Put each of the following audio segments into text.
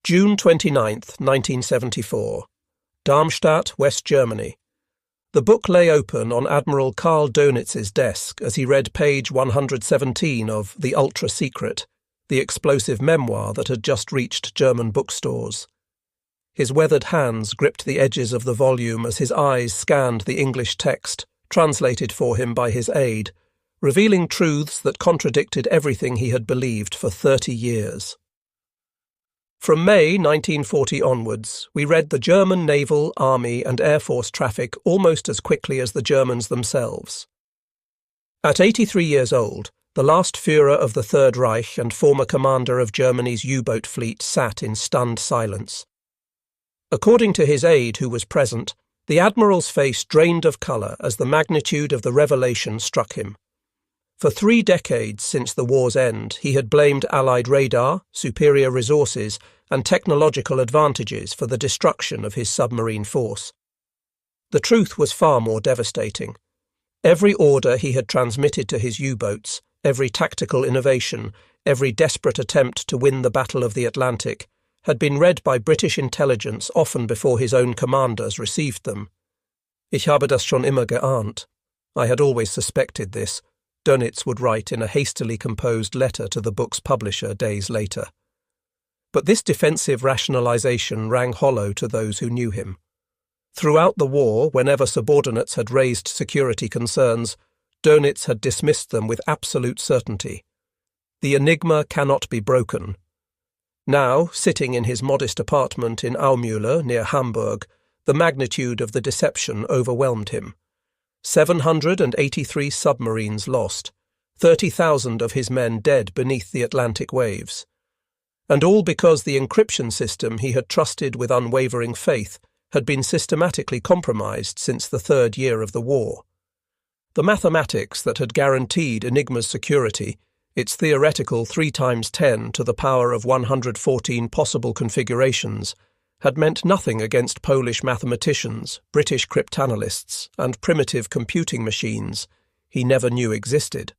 June 29, 1974. Darmstadt, West Germany. The book lay open on Admiral Karl Dönitz's desk as he read page 117 of The Ultra-Secret, the explosive memoir that had just reached German bookstores. His weathered hands gripped the edges of the volume as his eyes scanned the English text, translated for him by his aide, revealing truths that contradicted everything he had believed for 30 years. From May 1940 onwards, we read the German naval, army and air force traffic almost as quickly as the Germans themselves. At 83 years old, the last Führer of the Third Reich and former commander of Germany's U-boat fleet sat in stunned silence. According to his aide who was present, the Admiral's face drained of colour as the magnitude of the revelation struck him. For 3 decades since the war's end, he had blamed Allied radar, superior resources, and technological advantages for the destruction of his submarine force. The truth was far more devastating. Every order he had transmitted to his U-boats, every tactical innovation, every desperate attempt to win the Battle of the Atlantic, had been read by British intelligence often before his own commanders received them. Ich habe das schon immer geahnt. I had always suspected this, Dönitz would write in a hastily composed letter to the book's publisher days later. But this defensive rationalization rang hollow to those who knew him. Throughout the war, whenever subordinates had raised security concerns, Dönitz had dismissed them with absolute certainty. The Enigma cannot be broken. Now, sitting in his modest apartment in Aumühle, near Hamburg, the magnitude of the deception overwhelmed him. 783 submarines lost, 30,000 of his men dead beneath the Atlantic waves. And all because the encryption system he had trusted with unwavering faith had been systematically compromised since the 3rd year of the war. The mathematics that had guaranteed Enigma's security, its theoretical 3 times 10 to the power of 114 possible configurations, had meant nothing against Polish mathematicians, British cryptanalysts, and primitive computing machines he never knew existed.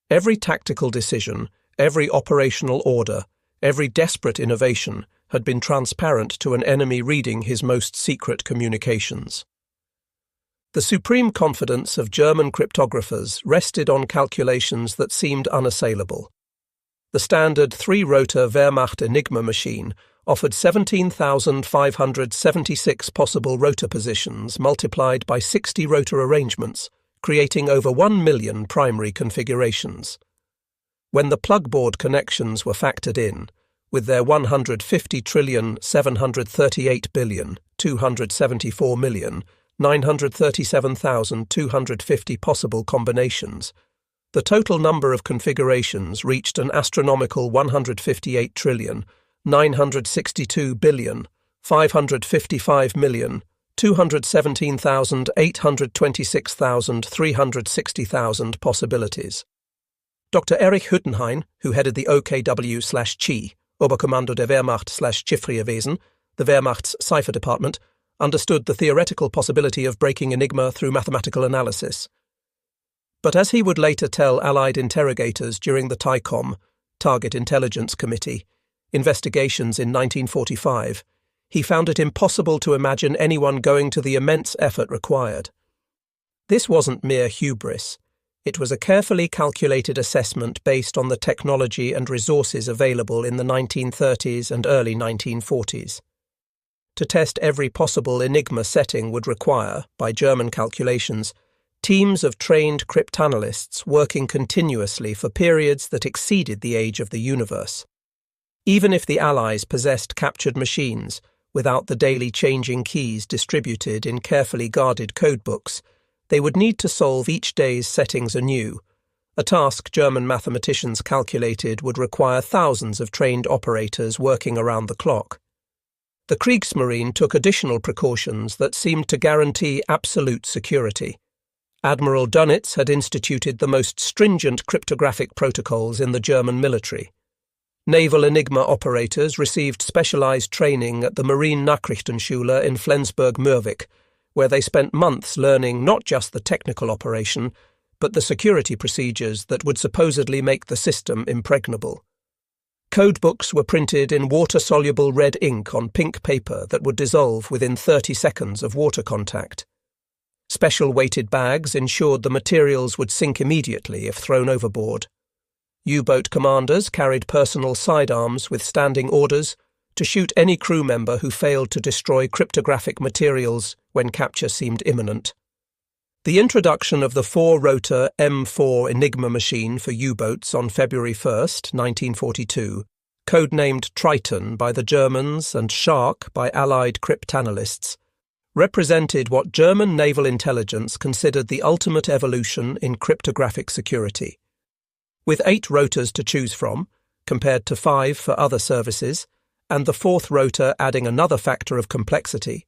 Every tactical decision, every operational order, every desperate innovation had been transparent to an enemy reading his most secret communications. The supreme confidence of German cryptographers rested on calculations that seemed unassailable. The standard 3-rotor Wehrmacht Enigma machine offered 17,576 possible rotor positions multiplied by 60 rotor arrangements, creating over 1 million primary configurations. When the plugboard connections were factored in, with their 150,738,274,937,250 possible combinations, the total number of configurations reached an astronomical 158,962,555,217,826,360,000 possibilities. Dr. Erich Hüttenhain, who headed the OKW/Chi, Oberkommando der Wehrmacht/Chiffrierwesen, the Wehrmacht's cipher department, understood the theoretical possibility of breaking Enigma through mathematical analysis. But as he would later tell Allied interrogators during the TICOM, Target Intelligence Committee, investigations in 1945, he found it impossible to imagine anyone going to the immense effort required. This wasn't mere hubris. It was a carefully calculated assessment based on the technology and resources available in the 1930s and early 1940s. To test every possible Enigma setting would require, by German calculations, teams of trained cryptanalysts working continuously for periods that exceeded the age of the universe. Even if the Allies possessed captured machines, without the daily changing keys distributed in carefully guarded codebooks, they would need to solve each day's settings anew, a task German mathematicians calculated would require thousands of trained operators working around the clock. The Kriegsmarine took additional precautions that seemed to guarantee absolute security. Admiral Dönitz had instituted the most stringent cryptographic protocols in the German military. Naval Enigma operators received specialized training at the Marine Nachrichtenschule in Flensburg-Mürwik, where they spent months learning not just the technical operation, but the security procedures that would supposedly make the system impregnable. Codebooks were printed in water-soluble red ink on pink paper that would dissolve within 30 seconds of water contact. Special weighted bags ensured the materials would sink immediately if thrown overboard. U-boat commanders carried personal sidearms with standing orders to shoot any crew member who failed to destroy cryptographic materials when capture seemed imminent. The introduction of the 4-rotor M4 Enigma machine for U-boats on February 1, 1942, codenamed Triton by the Germans and Shark by Allied cryptanalysts, represented what German naval intelligence considered the ultimate evolution in cryptographic security. With 8 rotors to choose from, compared to 5 for other services, and the 4th rotor adding another factor of complexity,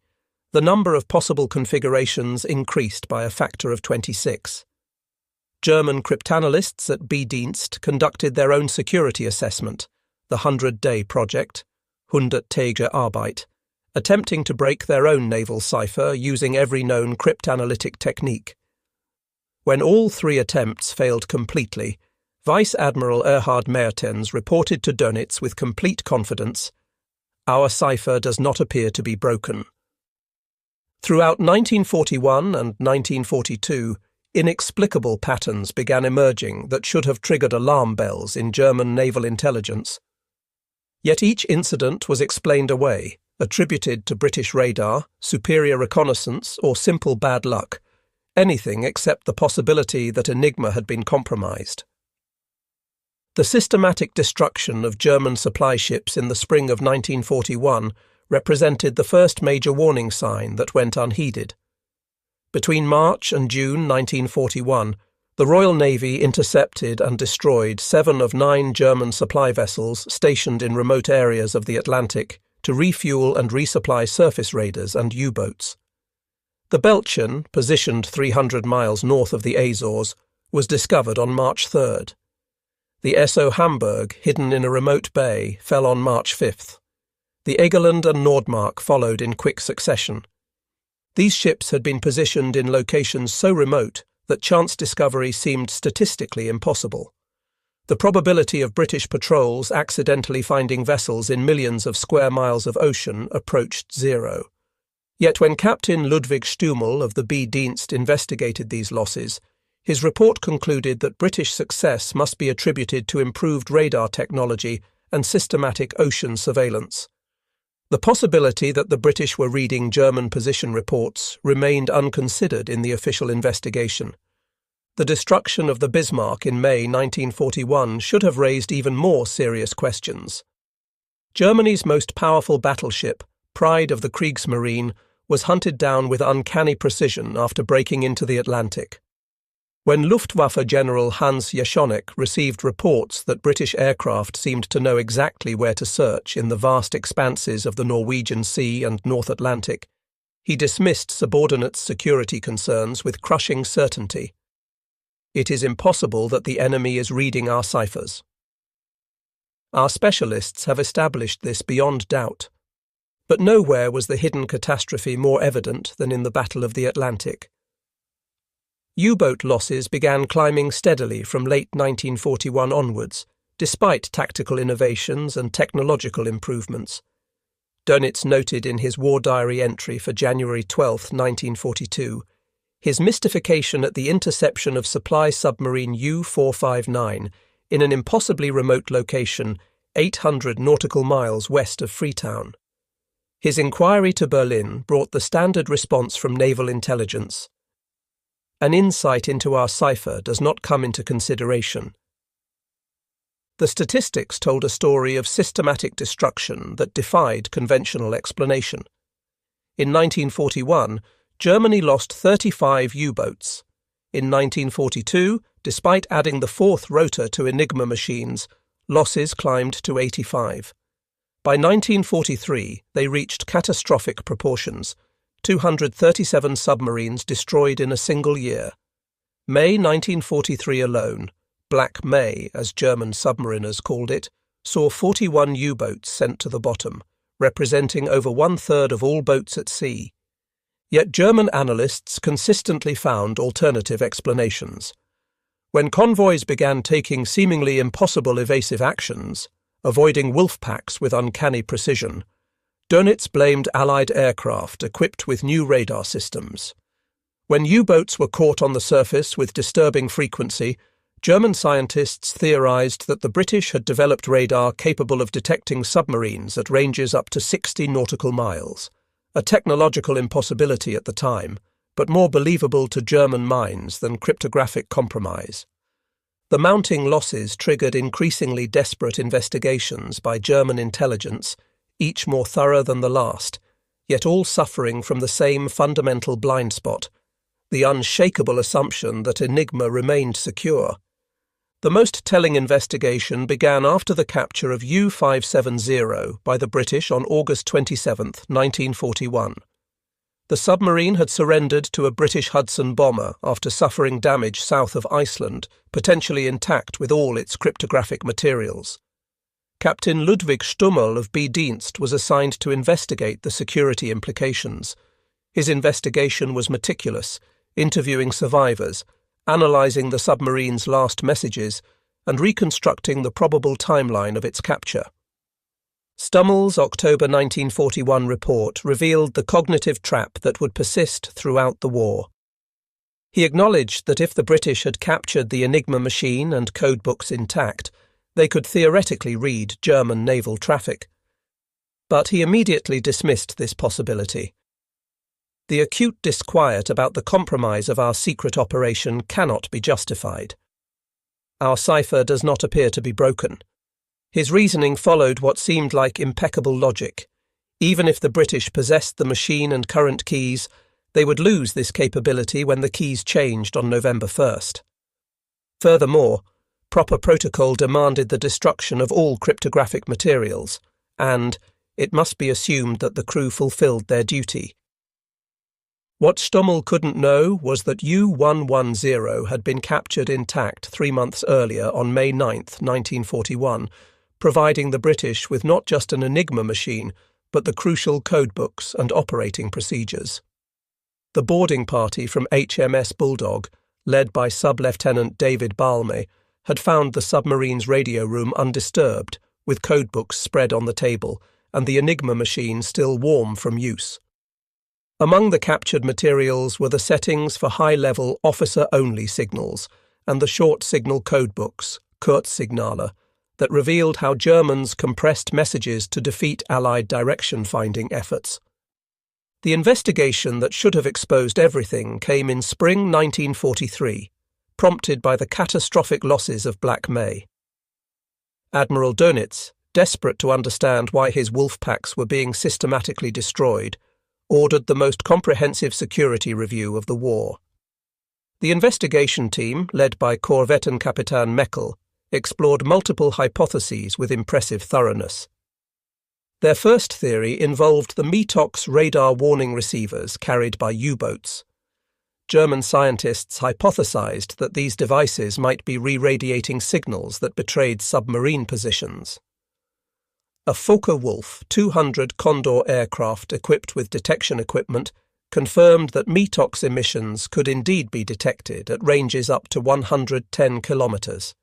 the number of possible configurations increased by a factor of 26. German cryptanalysts at B-Dienst conducted their own security assessment, the 100-day project, 100-Tage Arbeit, attempting to break their own naval cipher using every known cryptanalytic technique. When all 3 attempts failed completely, Vice Admiral Erhard Mertens reported to Dönitz with complete confidence, "Our cipher does not appear to be broken." Throughout 1941 and 1942, inexplicable patterns began emerging that should have triggered alarm bells in German naval intelligence. Yet each incident was explained away, attributed to British radar, superior reconnaissance, or simple bad luck, anything except the possibility that Enigma had been compromised. The systematic destruction of German supply ships in the spring of 1941 represented the first major warning sign that went unheeded. Between March and June 1941, the Royal Navy intercepted and destroyed 7 of 9 German supply vessels stationed in remote areas of the Atlantic to refuel and resupply surface raiders and U-boats. The Bletchley, positioned 300 miles north of the Azores, was discovered on March 3rd. The SO Hamburg, hidden in a remote bay, fell on March 5th. The Egeland and Nordmark followed in quick succession. These ships had been positioned in locations so remote that chance discovery seemed statistically impossible. The probability of British patrols accidentally finding vessels in millions of square miles of ocean approached 0. Yet when Captain Ludwig Stummel of the B-Dienst investigated these losses, his report concluded that British success must be attributed to improved radar technology and systematic ocean surveillance. The possibility that the British were reading German position reports remained unconsidered in the official investigation. The destruction of the Bismarck in May 1941 should have raised even more serious questions. Germany's most powerful battleship, pride of the Kriegsmarine, was hunted down with uncanny precision after breaking into the Atlantic. When Luftwaffe General Hans Jeschonek received reports that British aircraft seemed to know exactly where to search in the vast expanses of the Norwegian Sea and North Atlantic, he dismissed subordinates' security concerns with crushing certainty. "It is impossible that the enemy is reading our ciphers." Our specialists have established this beyond doubt. But nowhere was the hidden catastrophe more evident than in the Battle of the Atlantic. U-boat losses began climbing steadily from late 1941 onwards, despite tactical innovations and technological improvements. Dönitz noted in his war diary entry for January 12, 1942, his mystification at the interception of supply submarine U-459 in an impossibly remote location 800 nautical miles west of Freetown. His inquiry to Berlin brought the standard response from naval intelligence: "An insight into our cipher does not come into consideration." The statistics told a story of systematic destruction that defied conventional explanation. In 1941, Germany lost 35 U-boats. In 1942, despite adding the 4th rotor to Enigma machines, losses climbed to 85. By 1943, they reached catastrophic proportions: 237 submarines destroyed in a single year. May 1943 alone, Black May, as German submariners called it, saw 41 U-boats sent to the bottom, representing over 1/3 of all boats at sea. Yet German analysts consistently found alternative explanations. When convoys began taking seemingly impossible evasive actions, avoiding wolf packs with uncanny precision, Dönitz blamed Allied aircraft equipped with new radar systems. When U-boats were caught on the surface with disturbing frequency, German scientists theorized that the British had developed radar capable of detecting submarines at ranges up to 60 nautical miles, a technological impossibility at the time, but more believable to German minds than cryptographic compromise. The mounting losses triggered increasingly desperate investigations by German intelligence, each more thorough than the last, yet all suffering from the same fundamental blind spot, the unshakable assumption that Enigma remained secure. The most telling investigation began after the capture of U-570 by the British on August 27, 1941. The submarine had surrendered to a British Hudson bomber after suffering damage south of Iceland, potentially intact with all its cryptographic materials. Captain Ludwig Stummel of B Dienst was assigned to investigate the security implications. His investigation was meticulous, interviewing survivors, analysing the submarine's last messages, and reconstructing the probable timeline of its capture. Stummel's October 1941 report revealed the cognitive trap that would persist throughout the war. He acknowledged that if the British had captured the Enigma machine and codebooks intact, they could theoretically read German naval traffic. But he immediately dismissed this possibility. The acute disquiet about the compromise of our secret operation cannot be justified. Our cipher does not appear to be broken. His reasoning followed what seemed like impeccable logic. Even if the British possessed the machine and current keys, they would lose this capability when the keys changed on November 1st. Furthermore, proper protocol demanded the destruction of all cryptographic materials, and it must be assumed that the crew fulfilled their duty. What Stummel couldn't know was that U-110 had been captured intact 3 months earlier on May 9, 1941, providing the British with not just an Enigma machine, but the crucial codebooks and operating procedures. The boarding party from HMS Bulldog, led by Sub-Lieutenant David Balme, had found the submarine's radio room undisturbed, with codebooks spread on the table, and the Enigma machine still warm from use. Among the captured materials were the settings for high-level officer-only signals and the short signal codebooks, Kurzsignaler, that revealed how Germans compressed messages to defeat Allied direction-finding efforts. The investigation that should have exposed everything came in spring 1943, prompted by the catastrophic losses of Black May. Admiral Dönitz, desperate to understand why his wolf packs were being systematically destroyed, ordered the most comprehensive security review of the war. The investigation team, led by Korvettenkapitän Meckel, explored multiple hypotheses with impressive thoroughness. Their first theory involved the METOX radar warning receivers carried by U-boats. German scientists hypothesized that these devices might be re-radiating signals that betrayed submarine positions. A Focke-Wulf 200 Condor aircraft equipped with detection equipment confirmed that METOX emissions could indeed be detected at ranges up to 110 kilometers.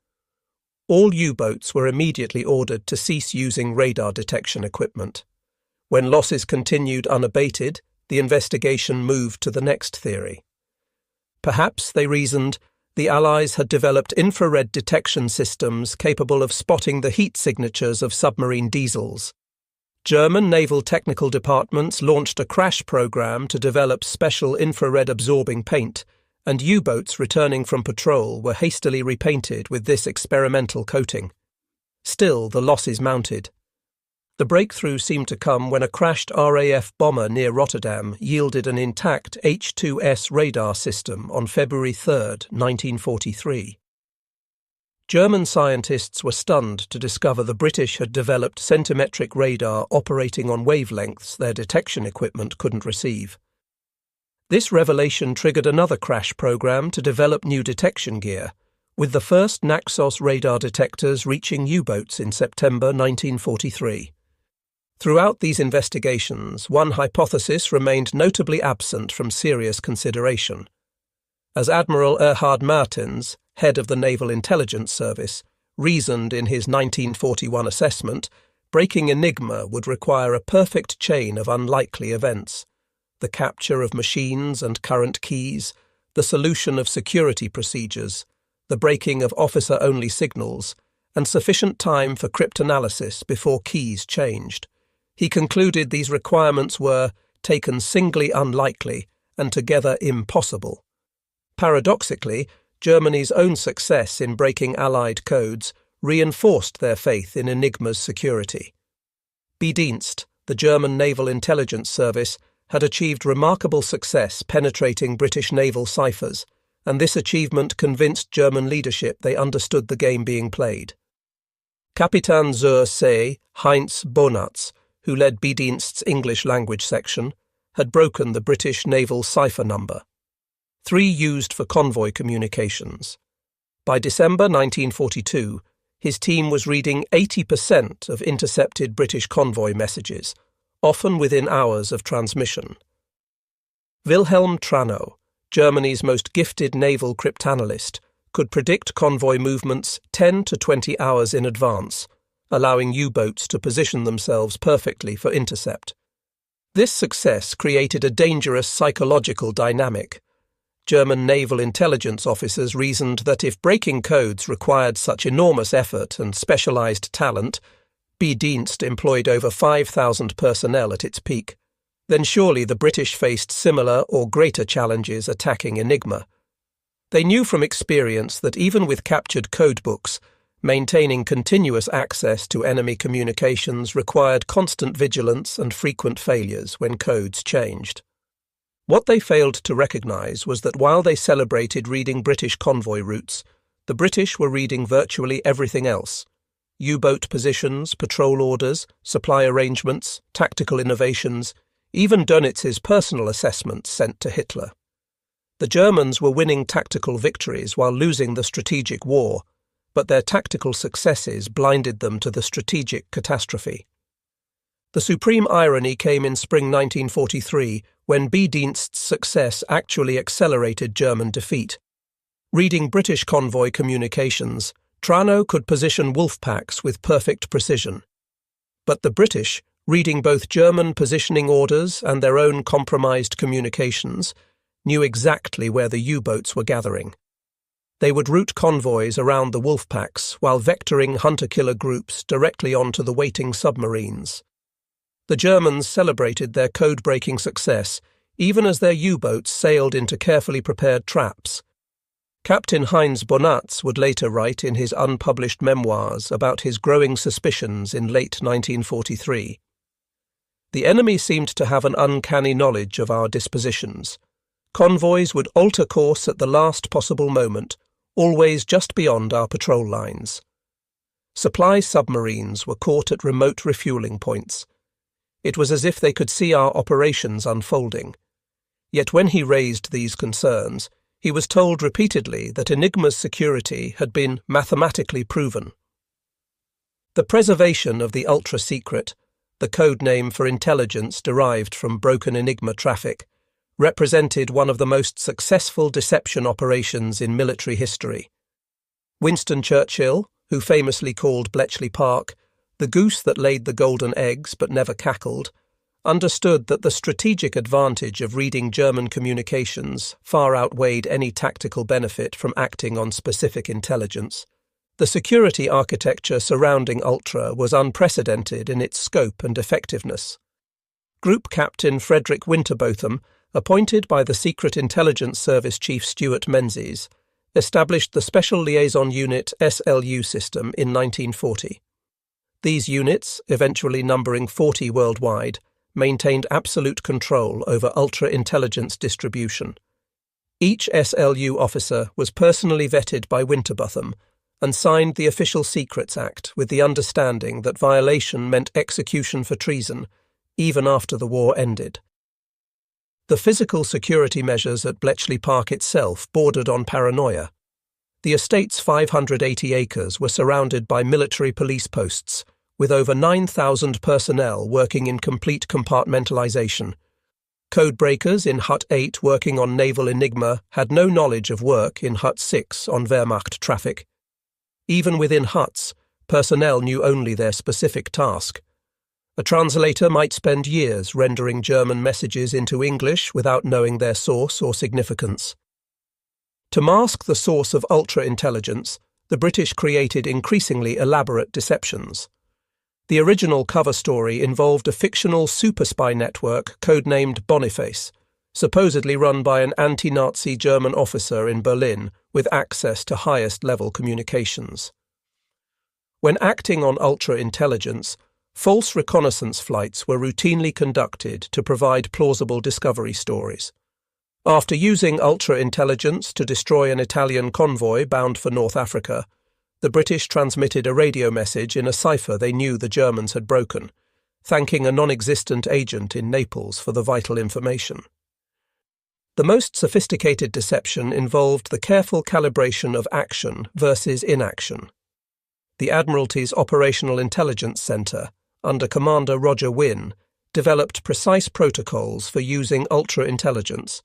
All U-boats were immediately ordered to cease using radar detection equipment. When losses continued unabated, the investigation moved to the next theory. Perhaps, they reasoned, the Allies had developed infrared detection systems capable of spotting the heat signatures of submarine diesels. German naval technical departments launched a crash program to develop special infrared-absorbing paint, and U-boats returning from patrol were hastily repainted with this experimental coating. Still, the losses mounted. The breakthrough seemed to come when a crashed RAF bomber near Rotterdam yielded an intact H-2S radar system on February 3, 1943. German scientists were stunned to discover the British had developed centimetric radar operating on wavelengths their detection equipment couldn't receive. This revelation triggered another crash program to develop new detection gear, with the first Naxos radar detectors reaching U-boats in September 1943. Throughout these investigations, one hypothesis remained notably absent from serious consideration. As Admiral Erhard Martens, head of the Naval Intelligence Service, reasoned in his 1941 assessment, breaking Enigma would require a perfect chain of unlikely events: the capture of machines and current keys, the solution of security procedures, the breaking of officer-only signals, and sufficient time for cryptanalysis before keys changed. He concluded these requirements were, taken singly, unlikely, and together impossible. Paradoxically, Germany's own success in breaking Allied codes reinforced their faith in Enigma's security. Bedienst, the German Naval Intelligence Service, had achieved remarkable success penetrating British naval ciphers, and this achievement convinced German leadership they understood the game being played. Kapitän zur See Heinz Bonatz, who led Bedienst's English language section, had broken the British naval cipher number, 3 used for convoy communications. By December 1942, his team was reading 80% of intercepted British convoy messages, often within hours of transmission. Wilhelm Tranow, Germany's most gifted naval cryptanalyst, could predict convoy movements 10 to 20 hours in advance, allowing U-boats to position themselves perfectly for intercept. This success created a dangerous psychological dynamic. German naval intelligence officers reasoned that if breaking codes required such enormous effort and specialized talent, Bedienst employed over 5,000 personnel at its peak, then surely the British faced similar or greater challenges attacking Enigma. They knew from experience that even with captured codebooks, maintaining continuous access to enemy communications required constant vigilance and frequent failures when codes changed. What they failed to recognize was that while they celebrated reading British convoy routes, the British were reading virtually everything else: U-boat positions, patrol orders, supply arrangements, tactical innovations, even Dönitz's personal assessments sent to Hitler. The Germans were winning tactical victories while losing the strategic war, but their tactical successes blinded them to the strategic catastrophe. The supreme irony came in spring 1943, when Bedienst's success actually accelerated German defeat. Reading British convoy communications, Tranow could position wolf packs with perfect precision. But the British, reading both German positioning orders and their own compromised communications, knew exactly where the U-boats were gathering. They would route convoys around the wolf packs while vectoring hunter-killer groups directly onto the waiting submarines. The Germans celebrated their code-breaking success even as their U-boats sailed into carefully prepared traps. Captain Heinz Bonatz would later write in his unpublished memoirs about his growing suspicions in late 1943. The enemy seemed to have an uncanny knowledge of our dispositions. Convoys would alter course at the last possible moment, always just beyond our patrol lines. Supply submarines were caught at remote refueling points. It was as if they could see our operations unfolding. Yet when he raised these concerns, he was told repeatedly that Enigma's security had been mathematically proven. The preservation of the ultra-secret, the code name for intelligence derived from broken Enigma traffic, represented one of the most successful deception operations in military history. Winston Churchill, who famously called Bletchley Park the goose that laid the golden eggs but never cackled, understood that the strategic advantage of reading German communications far outweighed any tactical benefit from acting on specific intelligence. The security architecture surrounding Ultra was unprecedented in its scope and effectiveness. Group Captain Frederick Winterbotham, appointed by the Secret Intelligence Service Chief Stuart Menzies, established the Special Liaison Unit SLU system in 1940. These units, eventually numbering 40 worldwide, maintained absolute control over ultra-intelligence distribution. Each SLU officer was personally vetted by Winterbotham and signed the Official Secrets Act with the understanding that violation meant execution for treason, even after the war ended. The physical security measures at Bletchley Park itself bordered on paranoia. The estate's 580 acres were surrounded by military police posts, with over 9,000 personnel working in complete compartmentalization. Codebreakers in Hut 8 working on naval Enigma had no knowledge of work in Hut 6 on Wehrmacht traffic. Even within huts, personnel knew only their specific task. A translator might spend years rendering German messages into English without knowing their source or significance. To mask the source of ultra-intelligence, the British created increasingly elaborate deceptions. The original cover story involved a fictional super-spy network codenamed Boniface, supposedly run by an anti-Nazi German officer in Berlin with access to highest-level communications. When acting on ultra-intelligence, false reconnaissance flights were routinely conducted to provide plausible discovery stories. After using ultra-intelligence to destroy an Italian convoy bound for North Africa, the British transmitted a radio message in a cipher they knew the Germans had broken, thanking a non-existent agent in Naples for the vital information. The most sophisticated deception involved the careful calibration of action versus inaction. The Admiralty's Operational Intelligence Centre, under Commander Roger Wynne, developed precise protocols for using ultra-intelligence.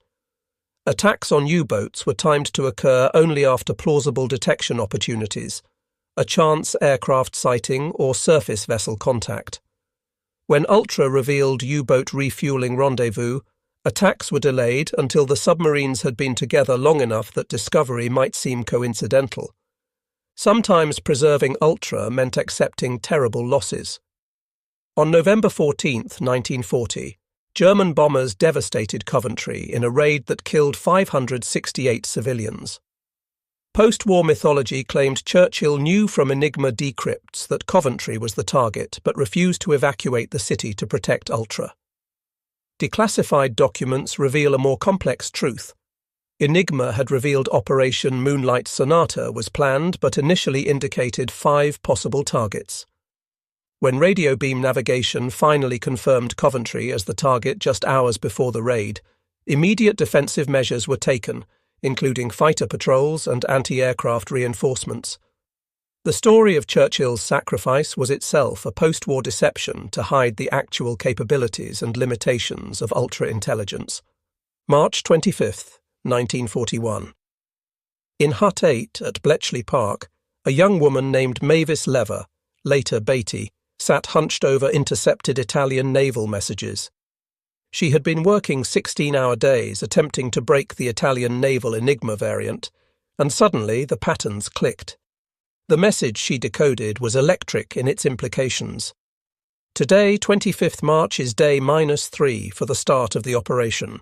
Attacks on U-boats were timed to occur only after plausible detection opportunities, a chance aircraft sighting or surface vessel contact. When Ultra revealed U-boat refueling rendezvous, attacks were delayed until the submarines had been together long enough that discovery might seem coincidental. Sometimes preserving Ultra meant accepting terrible losses. On November 14, 1940, German bombers devastated Coventry in a raid that killed 568 civilians. Post-war mythology claimed Churchill knew from Enigma decrypts that Coventry was the target but refused to evacuate the city to protect Ultra. Declassified documents reveal a more complex truth. Enigma had revealed Operation Moonlight Sonata was planned but initially indicated 5 possible targets. When radio beam navigation finally confirmed Coventry as the target just hours before the raid, immediate defensive measures were taken, including fighter patrols and anti-aircraft reinforcements. The story of Churchill's sacrifice was itself a post-war deception to hide the actual capabilities and limitations of ultra-intelligence. March 25, 1941. In Hut 8 at Bletchley Park, a young woman named Mavis Lever, later Beatty, sat hunched over intercepted Italian naval messages. She had been working 16-hour days attempting to break the Italian naval Enigma variant, and suddenly the patterns clicked. The message she decoded was electric in its implications. Today, 25th March, is day -3 for the start of the operation.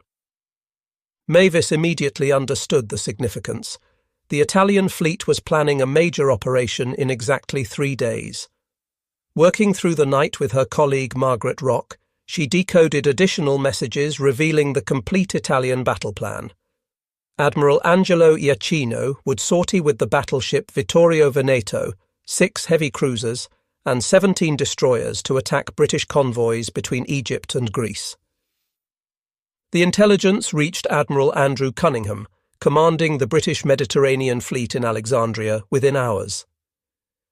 Mavis immediately understood the significance. The Italian fleet was planning a major operation in exactly 3 days. Working through the night with her colleague Margaret Rock, she decoded additional messages revealing the complete Italian battle plan. Admiral Angelo Iacchino would sortie with the battleship Vittorio Veneto, 6 heavy cruisers, and 17 destroyers to attack British convoys between Egypt and Greece. The intelligence reached Admiral Andrew Cunningham, commanding the British Mediterranean Fleet in Alexandria, within hours.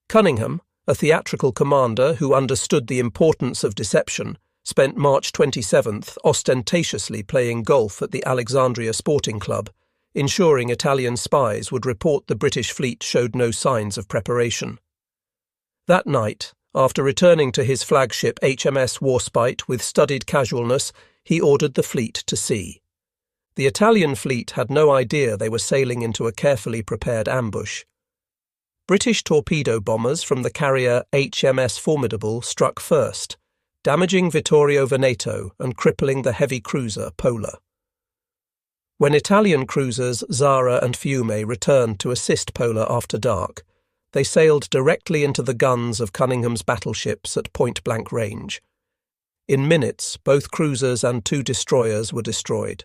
Cunningham, a theatrical commander who understood the importance of deception, spent March 27th ostentatiously playing golf at the Alexandria Sporting Club, ensuring Italian spies would report the British fleet showed no signs of preparation. That night, after returning to his flagship HMS Warspite with studied casualness, he ordered the fleet to sea. The Italian fleet had no idea they were sailing into a carefully prepared ambush. British torpedo bombers from the carrier HMS Formidable struck first, damaging Vittorio Veneto and crippling the heavy cruiser Pola. When Italian cruisers Zara and Fiume returned to assist Pola after dark, they sailed directly into the guns of Cunningham's battleships at point-blank range. In minutes, both cruisers and 2 destroyers were destroyed.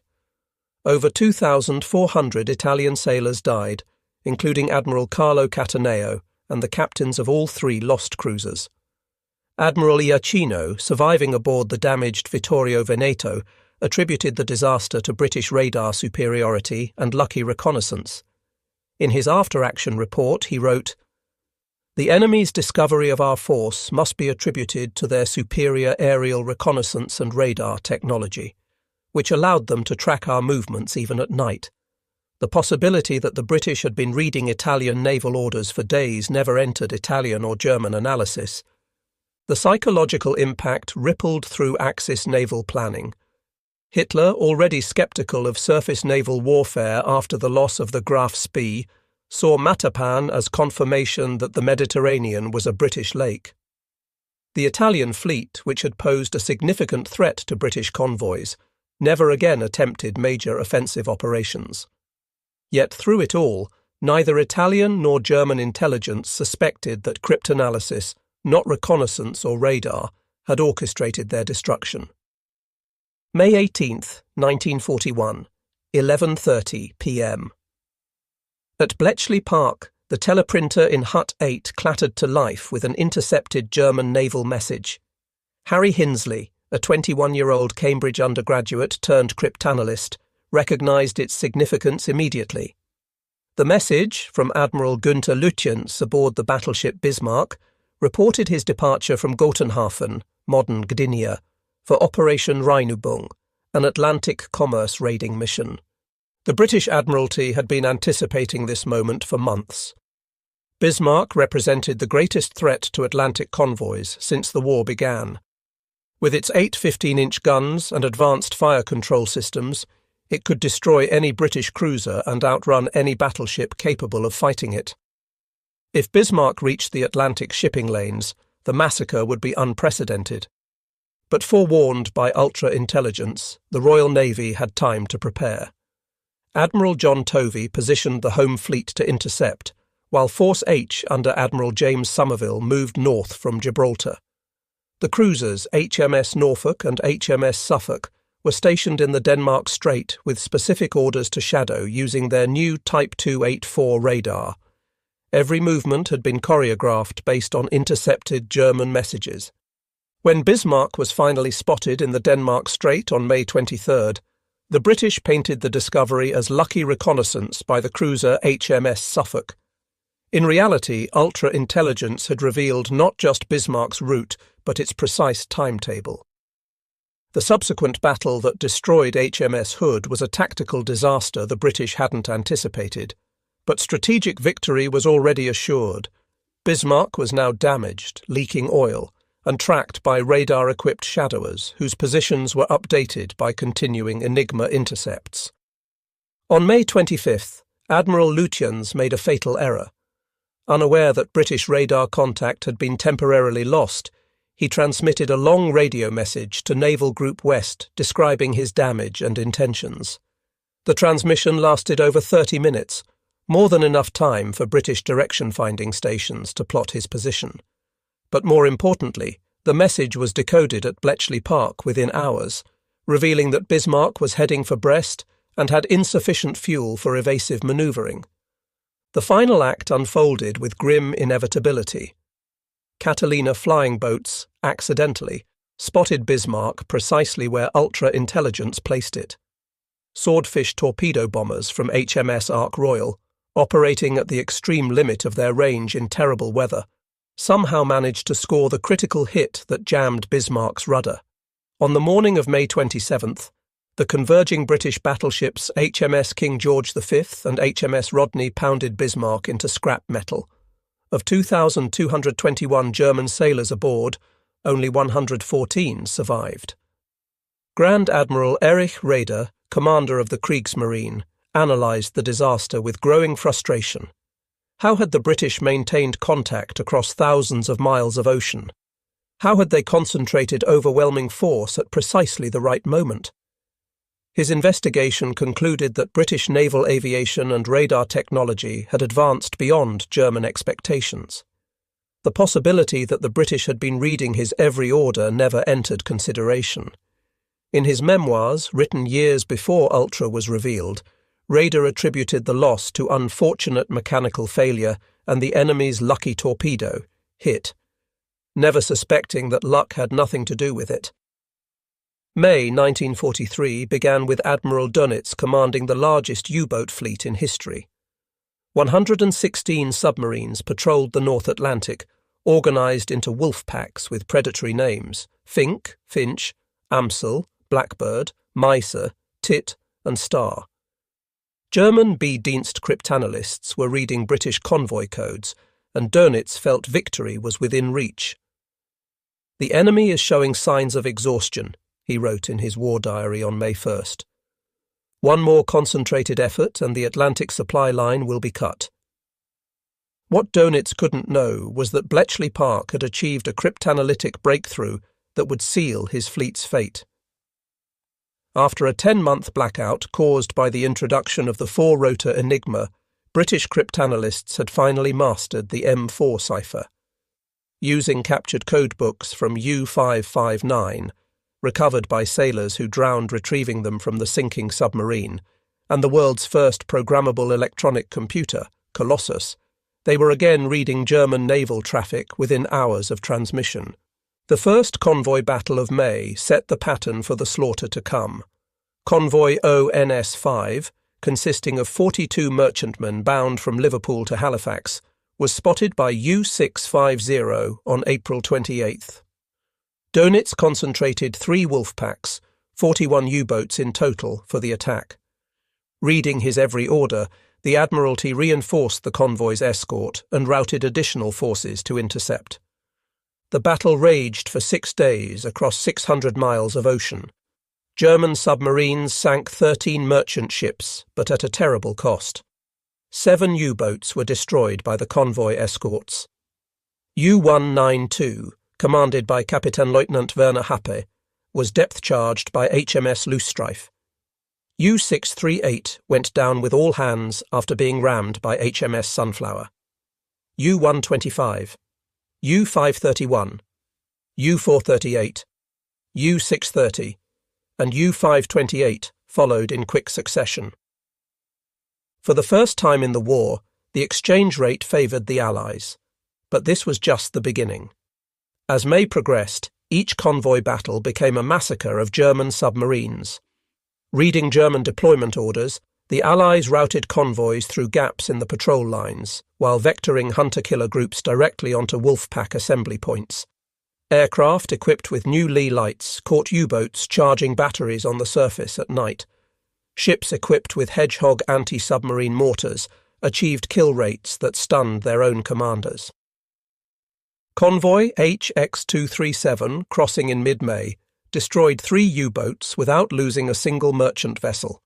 Over 2,400 Italian sailors died, including Admiral Carlo Cataneo and the captains of all 3 lost cruisers. Admiral Iacchino, surviving aboard the damaged Vittorio Veneto, attributed the disaster to British radar superiority and lucky reconnaissance. In his after-action report, he wrote, "The enemy's discovery of our force must be attributed to their superior aerial reconnaissance and radar technology, which allowed them to track our movements even at night. The possibility that the British had been reading Italian naval orders for days never entered Italian or German analysis. The psychological impact rippled through Axis naval planning. Hitler, already sceptical of surface naval warfare after the loss of the Graf Spee, saw Matapan as confirmation that the Mediterranean was a British lake. The Italian fleet, which had posed a significant threat to British convoys, never again attempted major offensive operations. Yet through it all, neither Italian nor German intelligence suspected that cryptanalysis, not reconnaissance or radar, had orchestrated their destruction. May 18, 1941, 11:30 p.m. At Bletchley Park, the teleprinter in Hut 8 clattered to life with an intercepted German naval message. Harry Hinsley, a 21-year-old Cambridge undergraduate turned cryptanalyst, recognized its significance immediately. The message, from Admiral Günther Lütjens aboard the battleship Bismarck, reported his departure from Gotenhafen, modern Gdynia, for Operation Rheinübung, an Atlantic commerce raiding mission. The British Admiralty had been anticipating this moment for months. Bismarck represented the greatest threat to Atlantic convoys since the war began. With its 8 15-inch guns and advanced fire control systems, it could destroy any British cruiser and outrun any battleship capable of fighting it. If Bismarck reached the Atlantic shipping lanes, the massacre would be unprecedented. But forewarned by ultra-intelligence, the Royal Navy had time to prepare. Admiral John Tovey positioned the home fleet to intercept, while Force H under Admiral James Somerville moved north from Gibraltar. The cruisers HMS Norfolk and HMS Suffolk were stationed in the Denmark Strait with specific orders to shadow using their new Type 284 radar. Every movement had been choreographed based on intercepted German messages. When Bismarck was finally spotted in the Denmark Strait on May 23rd, the British painted the discovery as lucky reconnaissance by the cruiser HMS Suffolk. In reality, ultra-intelligence had revealed not just Bismarck's route, but its precise timetable. The subsequent battle that destroyed HMS Hood was a tactical disaster the British hadn't anticipated, but strategic victory was already assured. Bismarck was now damaged, leaking oil, and tracked by radar-equipped shadowers whose positions were updated by continuing Enigma intercepts. On May 25th, Admiral Lütjens made a fatal error. Unaware that British radar contact had been temporarily lost, he transmitted a long radio message to Naval Group West describing his damage and intentions. The transmission lasted over 30 minutes, more than enough time for British direction-finding stations to plot his position. But more importantly, the message was decoded at Bletchley Park within hours, revealing that Bismarck was heading for Brest and had insufficient fuel for evasive manoeuvring. The final act unfolded with grim inevitability. Catalina flying boats, accidentally, spotted Bismarck precisely where ultra-intelligence placed it. Swordfish torpedo bombers from HMS Ark Royal, operating at the extreme limit of their range in terrible weather, somehow managed to score the critical hit that jammed Bismarck's rudder. On the morning of May 27th, the converging British battleships HMS King George V and HMS Rodney pounded Bismarck into scrap metal. Of 2,221 German sailors aboard, only 114 survived. Grand Admiral Erich Raeder, commander of the Kriegsmarine, analysed the disaster with growing frustration. How had the British maintained contact across thousands of miles of ocean? How had they concentrated overwhelming force at precisely the right moment? His investigation concluded that British naval aviation and radar technology had advanced beyond German expectations. The possibility that the British had been reading his every order never entered consideration. In his memoirs, written years before Ultra was revealed, Raeder attributed the loss to unfortunate mechanical failure and the enemy's lucky torpedo, hit, never suspecting that luck had nothing to do with it. May 1943 began with Admiral Dönitz commanding the largest U-boat fleet in history. 116 submarines patrolled the North Atlantic, organised into wolf packs with predatory names: Fink, Finch, Amsel, Blackbird, Miser, Tit and Star. German B-Dienst cryptanalysts were reading British convoy codes, and Dönitz felt victory was within reach. "The enemy is showing signs of exhaustion," he wrote in his war diary on May 1st. "One more concentrated effort and the Atlantic supply line will be cut." What Dönitz couldn't know was that Bletchley Park had achieved a cryptanalytic breakthrough that would seal his fleet's fate. After a 10-month blackout caused by the introduction of the four-rotor Enigma, British cryptanalysts had finally mastered the M4 cipher. Using captured codebooks from U559, recovered by sailors who drowned retrieving them from the sinking submarine, and the world's first programmable electronic computer, Colossus, they were again reading German naval traffic within hours of transmission. The first convoy battle of May set the pattern for the slaughter to come. Convoy ONS-5, consisting of 42 merchantmen bound from Liverpool to Halifax, was spotted by U650 on April 28th. Dönitz concentrated 3 wolf packs, 41 U-boats in total, for the attack. Reading his every order, the Admiralty reinforced the convoy's escort and routed additional forces to intercept. The battle raged for 6 days across 600 miles of ocean. German submarines sank 13 merchant ships, but at a terrible cost. 7 U-boats were destroyed by the convoy escorts. U-192, commanded by Kapitänleutnant Werner Happe, was depth-charged by HMS Loosestrife. U-638 went down with all hands after being rammed by HMS Sunflower. U-125, U-531, U-438, U-630, and U-528 followed in quick succession. For the first time in the war, the exchange rate favoured the Allies, but this was just the beginning. As May progressed, each convoy battle became a massacre of German submarines. Reading German deployment orders, the Allies routed convoys through gaps in the patrol lines, while vectoring hunter-killer groups directly onto Wolfpack assembly points. Aircraft equipped with new Lee lights caught U-boats charging batteries on the surface at night. Ships equipped with Hedgehog anti-submarine mortars achieved kill rates that stunned their own commanders. Convoy HX-237, crossing in mid-May, destroyed 3 U-boats without losing a single merchant vessel.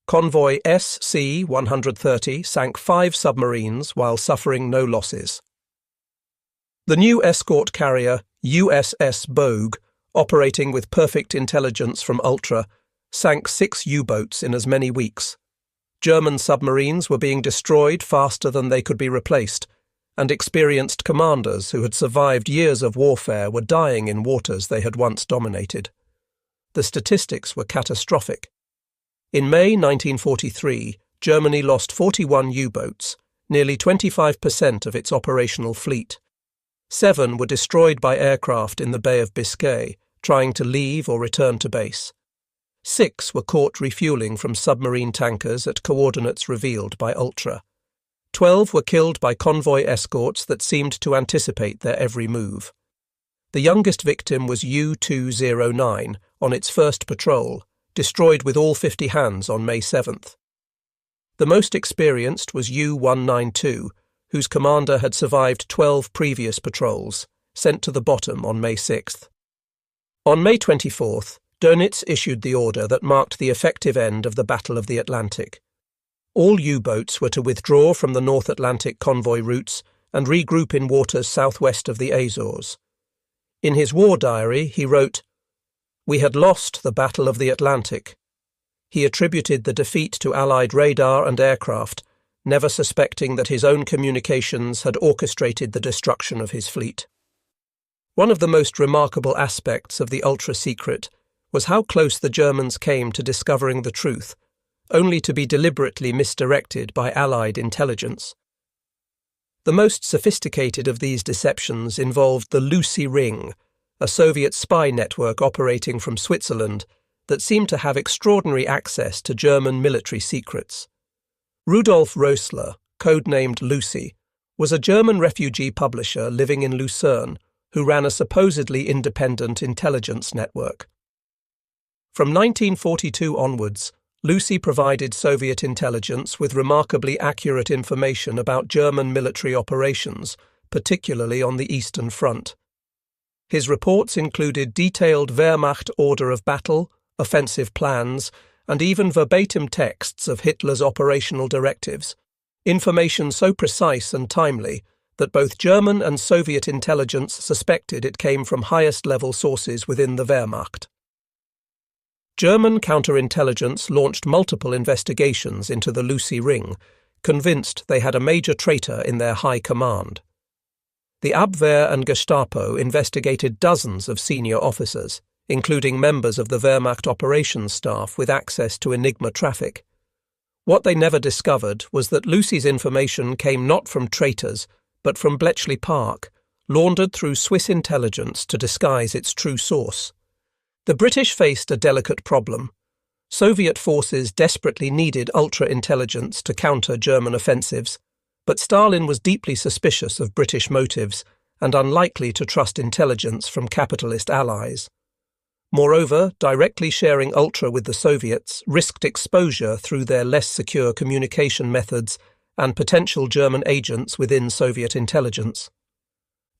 Convoy SC-130 sank 5 submarines while suffering no losses. The new escort carrier USS Bogue, operating with perfect intelligence from Ultra, sank 6 U-boats in as many weeks. German submarines were being destroyed faster than they could be replaced, and experienced commanders who had survived years of warfare were dying in waters they had once dominated. The statistics were catastrophic. In May 1943, Germany lost 41 U-boats, nearly 25% of its operational fleet. 7 were destroyed by aircraft in the Bay of Biscay, trying to leave or return to base. 6 were caught refueling from submarine tankers at coordinates revealed by Ultra. 12 were killed by convoy escorts that seemed to anticipate their every move. The youngest victim was U-209 on its first patrol, destroyed with all 50 hands on May 7th. The most experienced was U-192, whose commander had survived 12 previous patrols, sent to the bottom on May 6th. On May 24th, Dönitz issued the order that marked the effective end of the Battle of the Atlantic. All U-boats were to withdraw from the North Atlantic convoy routes and regroup in waters southwest of the Azores. In his war diary, he wrote, "We had lost the Battle of the Atlantic." He attributed the defeat to Allied radar and aircraft, never suspecting that his own communications had orchestrated the destruction of his fleet. One of the most remarkable aspects of the ultra-secret was how close the Germans came to discovering the truth, only to be deliberately misdirected by Allied intelligence. The most sophisticated of these deceptions involved the Lucy Ring, a Soviet spy network operating from Switzerland that seemed to have extraordinary access to German military secrets. Rudolf Rösler, codenamed Lucy, was a German refugee publisher living in Lucerne who ran a supposedly independent intelligence network. From 1942 onwards, Lucy provided Soviet intelligence with remarkably accurate information about German military operations, particularly on the Eastern Front. His reports included detailed Wehrmacht order of battle, offensive plans, and even verbatim texts of Hitler's operational directives, information so precise and timely that both German and Soviet intelligence suspected it came from highest-level sources within the Wehrmacht. German counterintelligence launched multiple investigations into the Lucy Ring, convinced they had a major traitor in their high command. The Abwehr and Gestapo investigated dozens of senior officers, including members of the Wehrmacht operations staff with access to Enigma traffic. What they never discovered was that Lucy's information came not from traitors, but from Bletchley Park, laundered through Swiss intelligence to disguise its true source. The British faced a delicate problem. Soviet forces desperately needed ultra-intelligence to counter German offensives, but Stalin was deeply suspicious of British motives and unlikely to trust intelligence from capitalist allies. Moreover, directly sharing ultra with the Soviets risked exposure through their less secure communication methods and potential German agents within Soviet intelligence.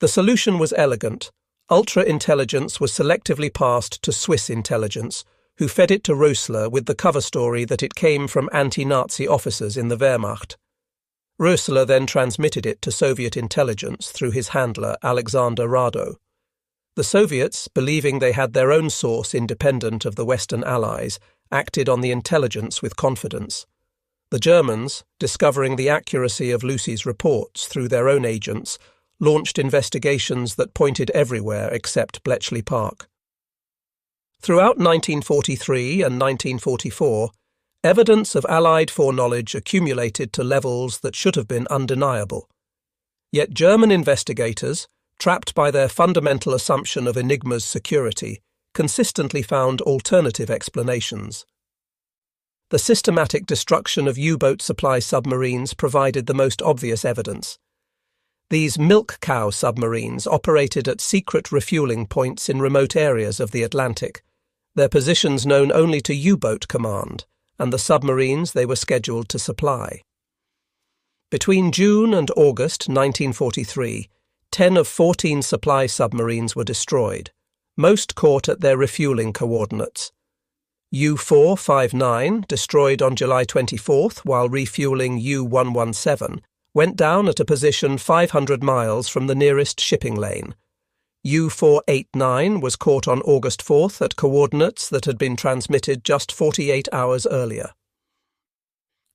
The solution was elegant. Ultra-intelligence was selectively passed to Swiss intelligence, who fed it to Rösler with the cover story that it came from anti-Nazi officers in the Wehrmacht. Rösler then transmitted it to Soviet intelligence through his handler Alexander Rado. The Soviets, believing they had their own source independent of the Western Allies, acted on the intelligence with confidence. The Germans, discovering the accuracy of Lucy's reports through their own agents, launched investigations that pointed everywhere except Bletchley Park. Throughout 1943 and 1944, evidence of Allied foreknowledge accumulated to levels that should have been undeniable. Yet German investigators, trapped by their fundamental assumption of Enigma's security, consistently found alternative explanations. The systematic destruction of U-boat supply submarines provided the most obvious evidence. These milk cow submarines operated at secret refueling points in remote areas of the Atlantic, their positions known only to U-boat command, and the submarines they were scheduled to supply. Between June and August 1943, 10 of 14 supply submarines were destroyed, most caught at their refueling coordinates. U-459, destroyed on July 24th while refueling U-117, went down at a position 500 miles from the nearest shipping lane. U-489 was caught on August 4th at coordinates that had been transmitted just 48 hours earlier.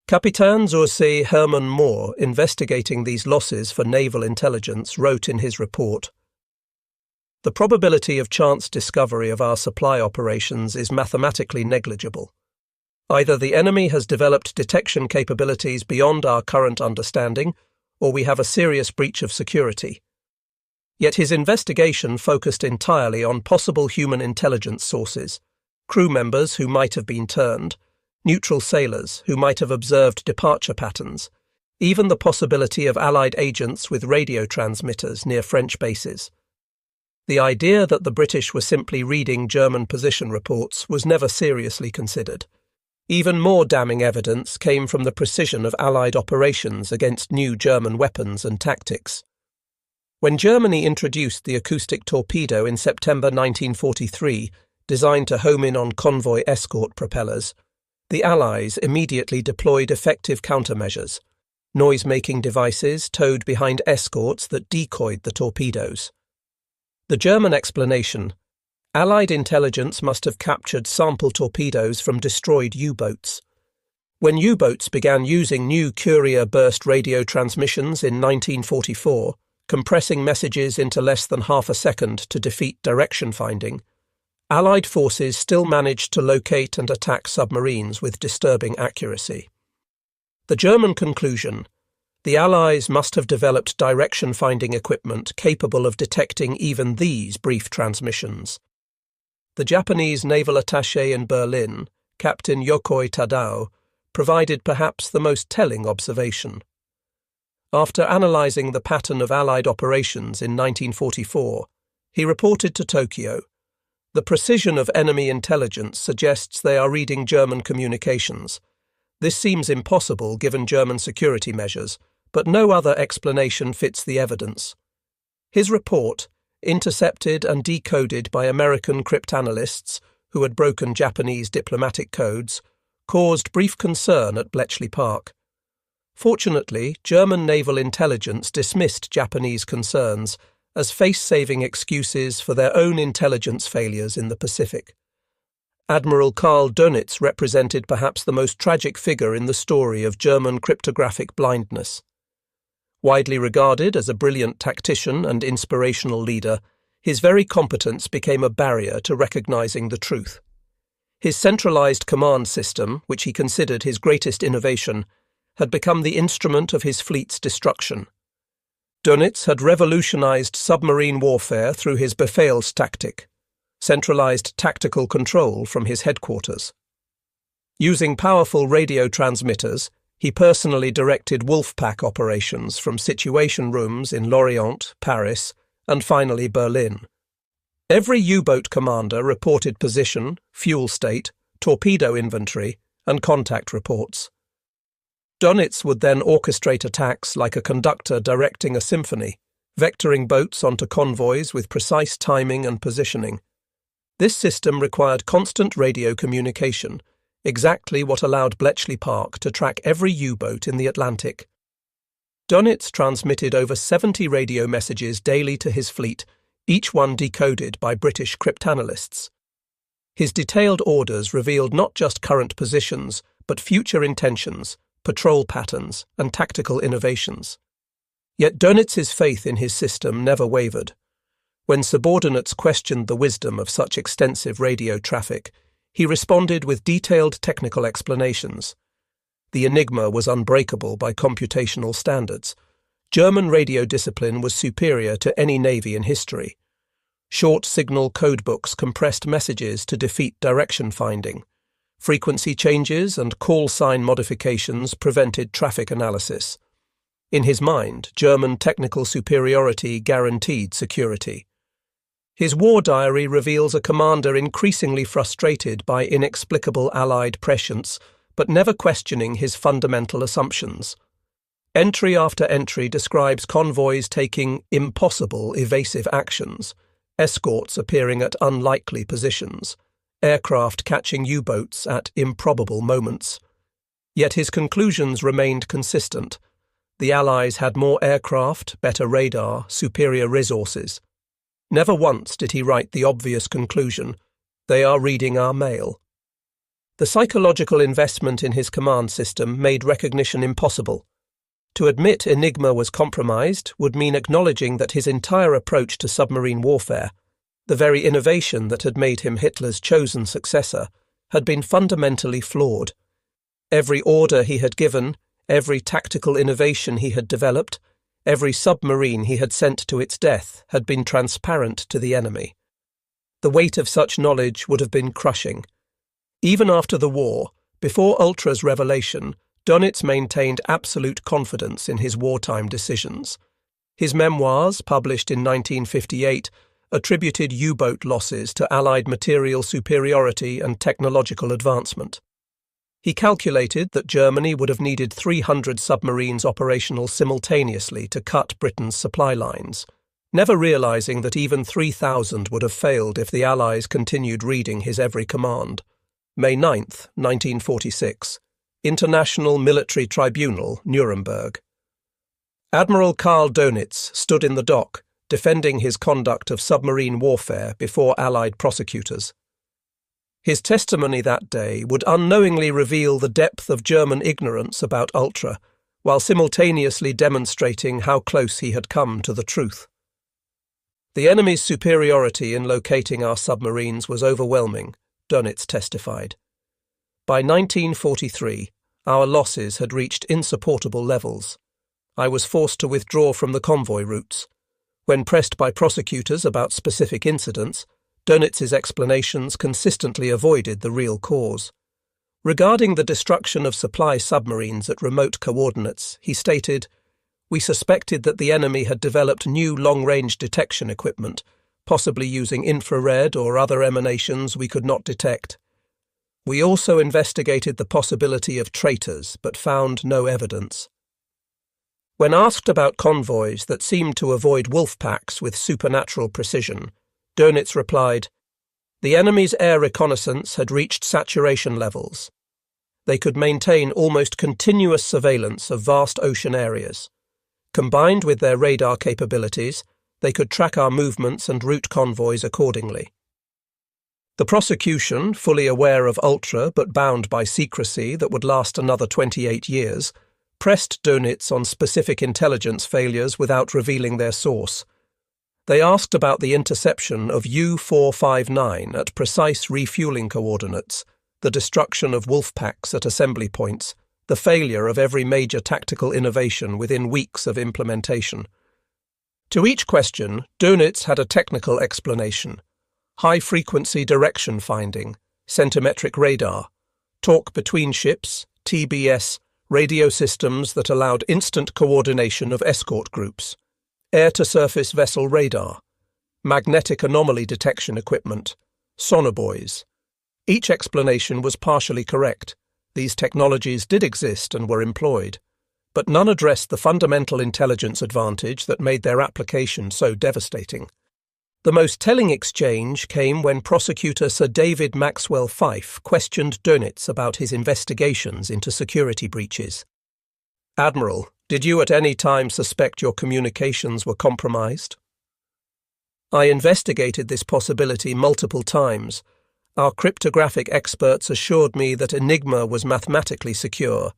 Kapitän zur See Hermann Mohr, investigating these losses for naval intelligence, wrote in his report, "The probability of chance discovery of our supply operations is mathematically negligible. Either the enemy has developed detection capabilities beyond our current understanding, or we have a serious breach of security." Yet his investigation focused entirely on possible human intelligence sources, crew members who might have been turned, neutral sailors who might have observed departure patterns, even the possibility of Allied agents with radio transmitters near French bases. The idea that the British were simply reading German position reports was never seriously considered. Even more damning evidence came from the precision of Allied operations against new German weapons and tactics. When Germany introduced the acoustic torpedo in September 1943, designed to home in on convoy escort propellers, the Allies immediately deployed effective countermeasures, noise-making devices towed behind escorts that decoyed the torpedoes. The German explanation: Allied intelligence must have captured sample torpedoes from destroyed U-boats. When U-boats began using new Courier burst radio transmissions in 1944, compressing messages into less than half a second to defeat direction finding, Allied forces still managed to locate and attack submarines with disturbing accuracy. The German conclusion: the Allies must have developed direction-finding equipment capable of detecting even these brief transmissions. The Japanese naval attaché in Berlin, Captain Yokoi Tadao, provided perhaps the most telling observation. After analysing the pattern of Allied operations in 1944, he reported to Tokyo, The precision of enemy intelligence suggests they are reading German communications. This seems impossible given German security measures, but no other explanation fits the evidence. His report, intercepted and decoded by American cryptanalysts who had broken Japanese diplomatic codes, caused brief concern at Bletchley Park. Fortunately, German naval intelligence dismissed Japanese concerns as face-saving excuses for their own intelligence failures in the Pacific. Admiral Karl Dönitz represented perhaps the most tragic figure in the story of German cryptographic blindness. Widely regarded as a brilliant tactician and inspirational leader, his very competence became a barrier to recognizing the truth. His centralized command system, which he considered his greatest innovation, had become the instrument of his fleet's destruction. Dönitz had revolutionized submarine warfare through his Befehlstaktik, centralized tactical control from his headquarters. Using powerful radio transmitters, he personally directed Wolfpack operations from situation rooms in Lorient, Paris, and finally Berlin. Every U-boat commander reported position, fuel state, torpedo inventory, and contact reports. Dönitz would then orchestrate attacks like a conductor directing a symphony, vectoring boats onto convoys with precise timing and positioning. This system required constant radio communication, exactly what allowed Bletchley Park to track every U-boat in the Atlantic. Dönitz transmitted over 70 radio messages daily to his fleet, each one decoded by British cryptanalysts. His detailed orders revealed not just current positions, but future intentions, patrol patterns, and tactical innovations. Yet Dönitz's faith in his system never wavered. When subordinates questioned the wisdom of such extensive radio traffic, he responded with detailed technical explanations. The Enigma was unbreakable by computational standards. German radio discipline was superior to any navy in history. Short signal codebooks compressed messages to defeat direction finding. Frequency changes and call sign modifications prevented traffic analysis. In his mind, German technical superiority guaranteed security. His war diary reveals a commander increasingly frustrated by inexplicable Allied prescience, but never questioning his fundamental assumptions. Entry after entry describes convoys taking impossible evasive actions, escorts appearing at unlikely positions, aircraft catching U-boats at improbable moments. Yet his conclusions remained consistent. The Allies had more aircraft, better radar, superior resources. Never once did he write the obvious conclusion, "They are reading our mail." The psychological investment in his command system made recognition impossible. To admit Enigma was compromised would mean acknowledging that his entire approach to submarine warfare, the very innovation that had made him Hitler's chosen successor, had been fundamentally flawed. Every order he had given, every tactical innovation he had developed, every submarine he had sent to its death had been transparent to the enemy. The weight of such knowledge would have been crushing. Even after the war, before Ultra's revelation, Dönitz maintained absolute confidence in his wartime decisions. His memoirs, published in 1958, attributed U-boat losses to Allied material superiority and technological advancement. He calculated that Germany would have needed 300 submarines operational simultaneously to cut Britain's supply lines, never realizing that even 3,000 would have failed if the Allies continued reading his every command. May 9, 1946. International Military Tribunal, Nuremberg. Admiral Karl Dönitz stood in the dock, defending his conduct of submarine warfare before Allied prosecutors. His testimony that day would unknowingly reveal the depth of German ignorance about Ultra, while simultaneously demonstrating how close he had come to the truth. The enemy's superiority in locating our submarines was overwhelming, Dönitz testified. By 1943, our losses had reached insupportable levels. I was forced to withdraw from the convoy routes. When pressed by prosecutors about specific incidents, Dönitz's explanations consistently avoided the real cause. Regarding the destruction of supply submarines at remote coordinates, he stated, "We suspected that the enemy had developed new long-range detection equipment, possibly using infrared or other emanations we could not detect. We also investigated the possibility of traitors, but found no evidence. When asked about convoys that seemed to avoid wolf packs with supernatural precision, Dönitz replied, "The enemy's air reconnaissance had reached saturation levels. They could maintain almost continuous surveillance of vast ocean areas. Combined with their radar capabilities, they could track our movements and route convoys accordingly." The prosecution, fully aware of ultra but bound by secrecy that would last another 28 years, pressed Dönitz on specific intelligence failures without revealing their source. They asked about the interception of U-459 at precise refueling coordinates, the destruction of wolf packs at assembly points, the failure of every major tactical innovation within weeks of implementation. To each question, Dönitz had a technical explanation: high-frequency direction finding, centimetric radar, talk between ships, TBS, radio systems that allowed instant coordination of escort groups, air-to-surface vessel radar, magnetic anomaly detection equipment, sonobuoys. Each explanation was partially correct. These technologies did exist and were employed, but none addressed the fundamental intelligence advantage that made their application so devastating. The most telling exchange came when prosecutor Sir David Maxwell Fyfe questioned Dönitz about his investigations into security breaches. "Admiral, did you at any time suspect your communications were compromised?" "I investigated this possibility multiple times. Our cryptographic experts assured me that Enigma was mathematically secure.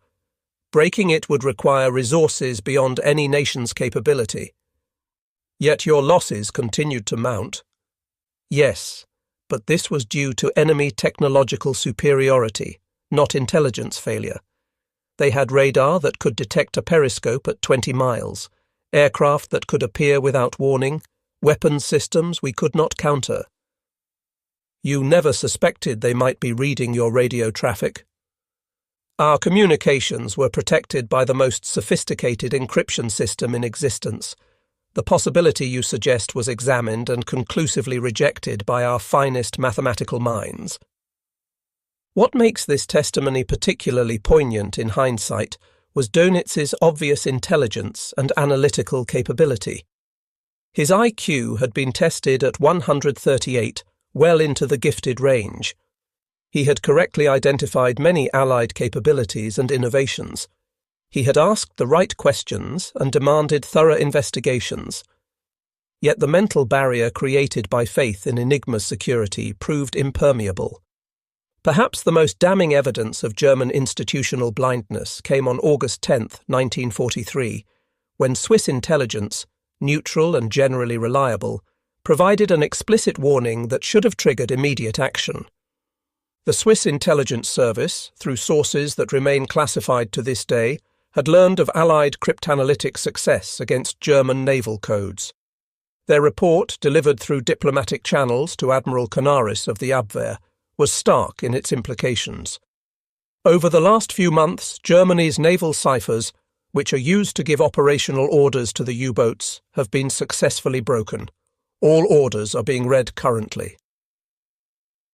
Breaking it would require resources beyond any nation's capability." "Yet your losses continued to mount." "Yes, but this was due to enemy technological superiority, not intelligence failure. They had radar that could detect a periscope at 20 miles, aircraft that could appear without warning, weapons systems we could not counter." "You never suspected they might be reading your radio traffic?" "Our communications were protected by the most sophisticated encryption system in existence. The possibility you suggest was examined and conclusively rejected by our finest mathematical minds." What makes this testimony particularly poignant in hindsight was Dönitz's obvious intelligence and analytical capability. His IQ had been tested at 138, well into the gifted range. He had correctly identified many Allied capabilities and innovations. He had asked the right questions and demanded thorough investigations. Yet the mental barrier created by faith in Enigma's security proved impermeable. Perhaps the most damning evidence of German institutional blindness came on August 10, 1943, when Swiss intelligence, neutral and generally reliable, provided an explicit warning that should have triggered immediate action. The Swiss intelligence service, through sources that remain classified to this day, had learned of Allied cryptanalytic success against German naval codes. Their report, delivered through diplomatic channels to Admiral Canaris of the Abwehr, was stark in its implications. Over the last few months, Germany's naval ciphers, which are used to give operational orders to the U-boats, have been successfully broken. All orders are being read currently.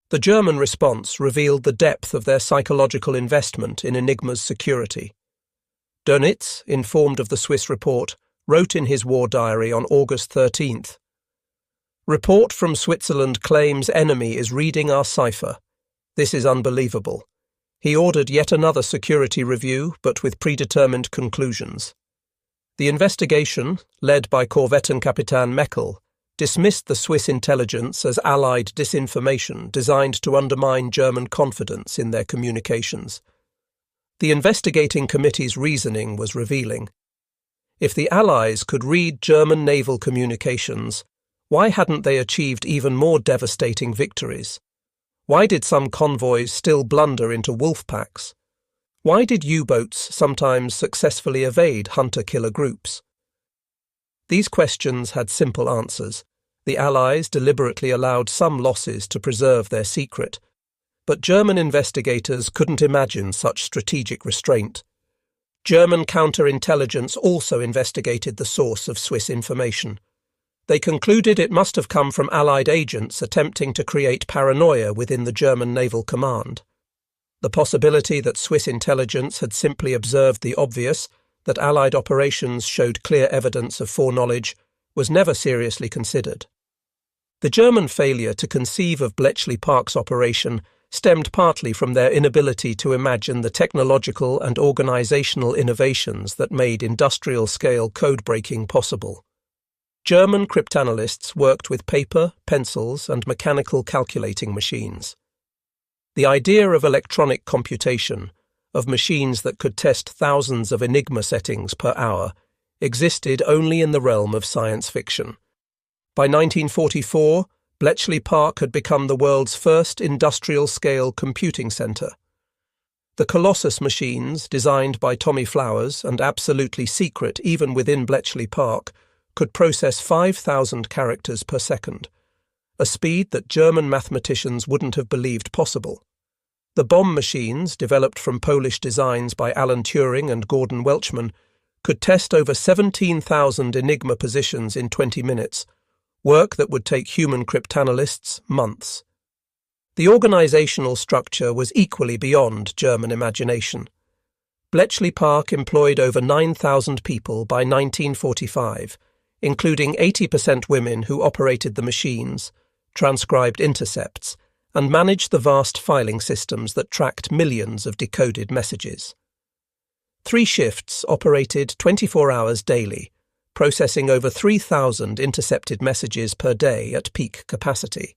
The German response revealed the depth of their psychological investment in Enigma's security. Dönitz, informed of the Swiss report, wrote in his war diary on August 13th, "Report from Switzerland claims enemy is reading our cipher. This is unbelievable." He ordered yet another security review, but with predetermined conclusions. The investigation, led by Korvettenkapitän Meckel, dismissed the Swiss intelligence as Allied disinformation designed to undermine German confidence in their communications. The investigating committee's reasoning was revealing. If the Allies could read German naval communications, why hadn't they achieved even more devastating victories? Why did some convoys still blunder into wolf packs? Why did U-boats sometimes successfully evade hunter-killer groups? These questions had simple answers. The Allies deliberately allowed some losses to preserve their secret, but German investigators couldn't imagine such strategic restraint. German counterintelligence also investigated the source of Swiss information. They concluded it must have come from Allied agents attempting to create paranoia within the German Naval Command. The possibility that Swiss intelligence had simply observed the obvious, that Allied operations showed clear evidence of foreknowledge, was never seriously considered. The German failure to conceive of Bletchley Park's operation stemmed partly from their inability to imagine the technological and organizational innovations that made industrial-scale code-breaking possible. German cryptanalysts worked with paper, pencils, and mechanical calculating machines. The idea of electronic computation, of machines that could test thousands of Enigma settings per hour, existed only in the realm of science fiction. By 1944, Bletchley Park had become the world's first industrial-scale computing centre. The Colossus machines, designed by Tommy Flowers and absolutely secret even within Bletchley Park, could process 5,000 characters per second, a speed that German mathematicians wouldn't have believed possible. The Bombe machines, developed from Polish designs by Alan Turing and Gordon Welchman, could test over 17,000 Enigma positions in 20 minutes, work that would take human cryptanalysts months. The organizational structure was equally beyond German imagination. Bletchley Park employed over 9,000 people by 1945, including 80% women who operated the machines, transcribed intercepts, and managed the vast filing systems that tracked millions of decoded messages. 3 shifts operated 24 hours daily, processing over 3,000 intercepted messages per day at peak capacity.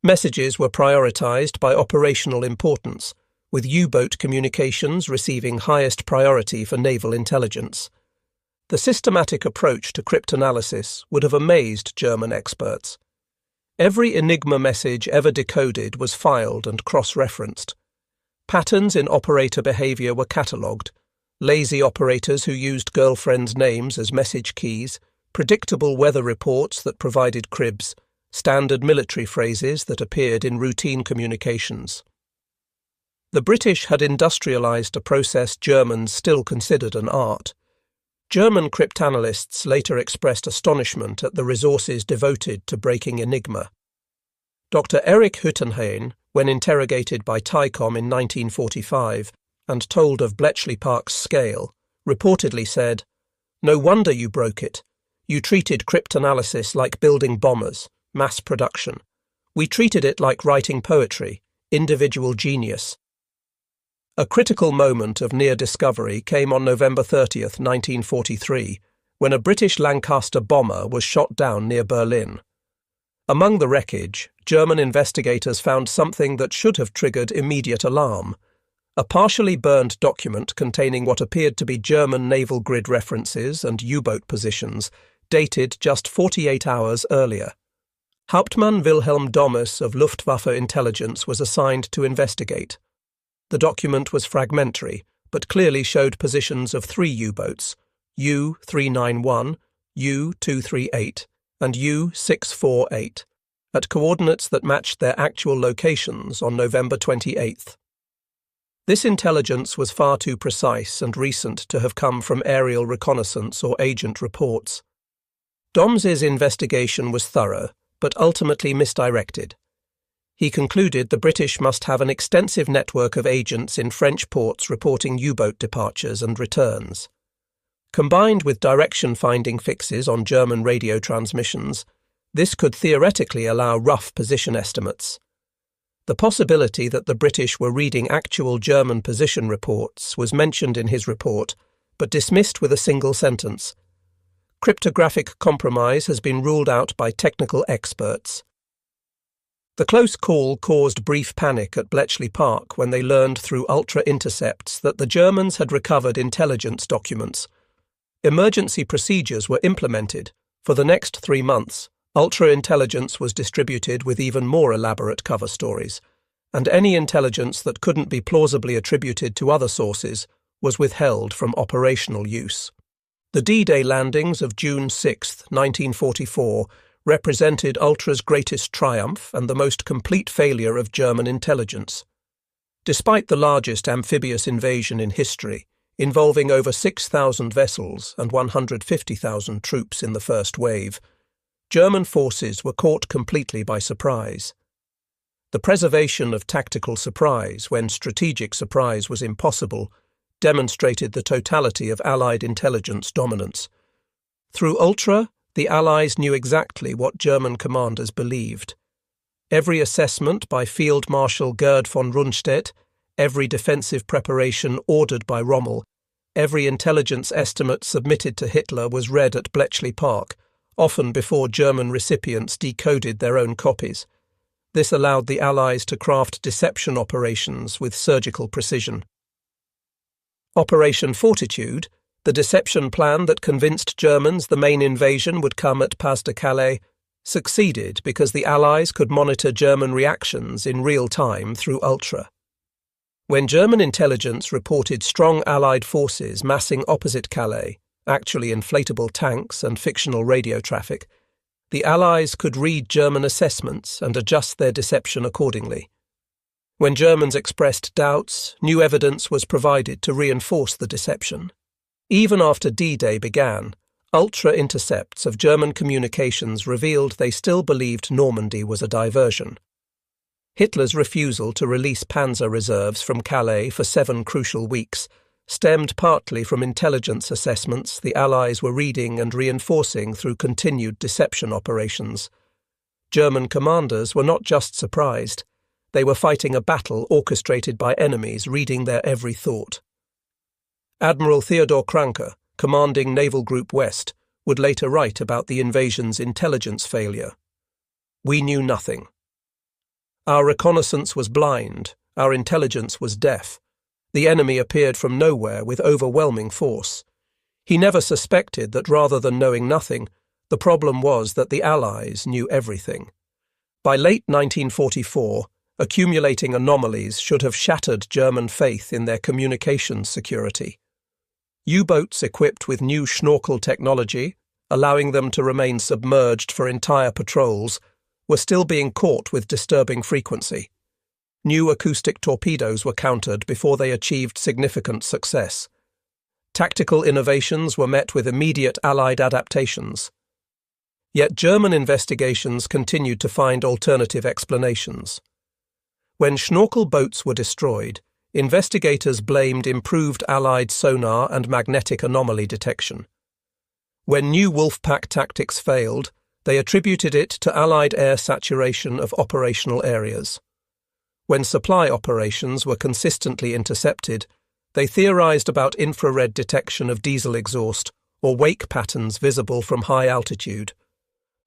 Messages were prioritized by operational importance, with U-boat communications receiving highest priority for naval intelligence. The systematic approach to cryptanalysis would have amazed German experts. Every Enigma message ever decoded was filed and cross-referenced. Patterns in operator behavior were catalogued. Lazy operators who used girlfriends' names as message keys, predictable weather reports that provided cribs, standard military phrases that appeared in routine communications. The British had industrialized a process Germans still considered an art. German cryptanalysts later expressed astonishment at the resources devoted to breaking Enigma. Dr. Erich Hüttenhain, when interrogated by TICOM in 1945, and told of Bletchley Park's scale, reportedly said, "No wonder you broke it. You treated cryptanalysis like building bombers, mass production. We treated it like writing poetry, individual genius." A critical moment of near discovery came on November 30, 1943, when a British Lancaster bomber was shot down near Berlin. Among the wreckage, German investigators found something that should have triggered immediate alarm: a partially burned document containing what appeared to be German naval grid references and U-boat positions, dated just 48 hours earlier. Hauptmann Wilhelm Dommes of Luftwaffe Intelligence was assigned to investigate. The document was fragmentary, but clearly showed positions of 3 U-boats, U-391, U-238, and U-648, at coordinates that matched their actual locations on November 28th. This intelligence was far too precise and recent to have come from aerial reconnaissance or agent reports. Dommes's investigation was thorough, but ultimately misdirected. He concluded the British must have an extensive network of agents in French ports reporting U-boat departures and returns. Combined with direction-finding fixes on German radio transmissions, this could theoretically allow rough position estimates. The possibility that the British were reading actual German position reports was mentioned in his report, but dismissed with a single sentence. Cryptographic compromise has been ruled out by technical experts. The close call caused brief panic at Bletchley Park when they learned through ultra-intercepts that the Germans had recovered intelligence documents. Emergency procedures were implemented. For the next 3 months, ultra-intelligence was distributed with even more elaborate cover stories, and any intelligence that couldn't be plausibly attributed to other sources was withheld from operational use. The D-Day landings of June 6, 1944, represented Ultra's greatest triumph and the most complete failure of German intelligence. Despite the largest amphibious invasion in history, involving over 6,000 vessels and 150,000 troops in the first wave, German forces were caught completely by surprise. The preservation of tactical surprise when strategic surprise was impossible demonstrated the totality of Allied intelligence dominance. Through Ultra, the Allies knew exactly what German commanders believed. Every assessment by Field Marshal Gerd von Rundstedt, every defensive preparation ordered by Rommel, every intelligence estimate submitted to Hitler was read at Bletchley Park, often before German recipients decoded their own copies. This allowed the Allies to craft deception operations with surgical precision. Operation Fortitude, the deception plan that convinced Germans the main invasion would come at Pas de Calais, succeeded because the Allies could monitor German reactions in real time through Ultra. When German intelligence reported strong Allied forces massing opposite Calais, actually inflatable tanks and fictional radio traffic, the Allies could read German assessments and adjust their deception accordingly. When Germans expressed doubts, new evidence was provided to reinforce the deception. Even after D-Day began, ultra-intercepts of German communications revealed they still believed Normandy was a diversion. Hitler's refusal to release panzer reserves from Calais for 7 crucial weeks stemmed partly from intelligence assessments the Allies were reading and reinforcing through continued deception operations. German commanders were not just surprised, they were fighting a battle orchestrated by enemies reading their every thought. Admiral Theodor Kranke, commanding Naval Group West, would later write about the invasion's intelligence failure. "We knew nothing. Our reconnaissance was blind, our intelligence was deaf. The enemy appeared from nowhere with overwhelming force. He never suspected that rather than knowing nothing, the problem was that the Allies knew everything." By late 1944, accumulating anomalies should have shattered German faith in their communications security. U-boats equipped with new snorkel technology, allowing them to remain submerged for entire patrols, were still being caught with disturbing frequency. New acoustic torpedoes were countered before they achieved significant success. Tactical innovations were met with immediate Allied adaptations. Yet German investigations continued to find alternative explanations. When snorkel boats were destroyed, investigators blamed improved Allied sonar and magnetic anomaly detection. When new Wolfpack tactics failed, they attributed it to Allied air saturation of operational areas. When supply operations were consistently intercepted, they theorized about infrared detection of diesel exhaust or wake patterns visible from high altitude.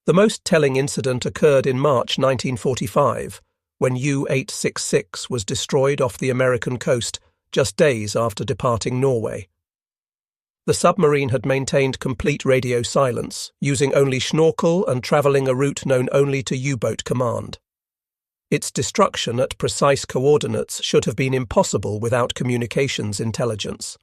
The most telling incident occurred in March 1945, when U-866 was destroyed off the American coast just days after departing Norway. The submarine had maintained complete radio silence, using only snorkel and travelling a route known only to U-boat command. Its destruction at precise coordinates should have been impossible without communications intelligence.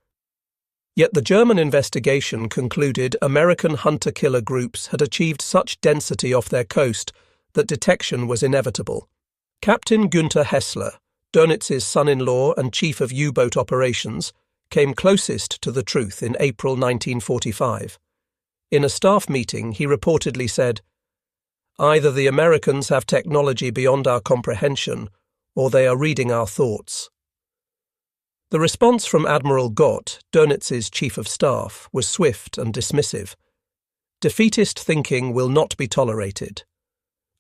Yet the German investigation concluded American hunter-killer groups had achieved such density off their coast that detection was inevitable. Captain Günther Hessler, Dönitz's son-in-law and chief of U-boat operations, came closest to the truth in April 1945. In a staff meeting, he reportedly said, "Either the Americans have technology beyond our comprehension, or they are reading our thoughts." The response from Admiral Gott, Dönitz's chief of staff, was swift and dismissive. "Defeatist thinking will not be tolerated.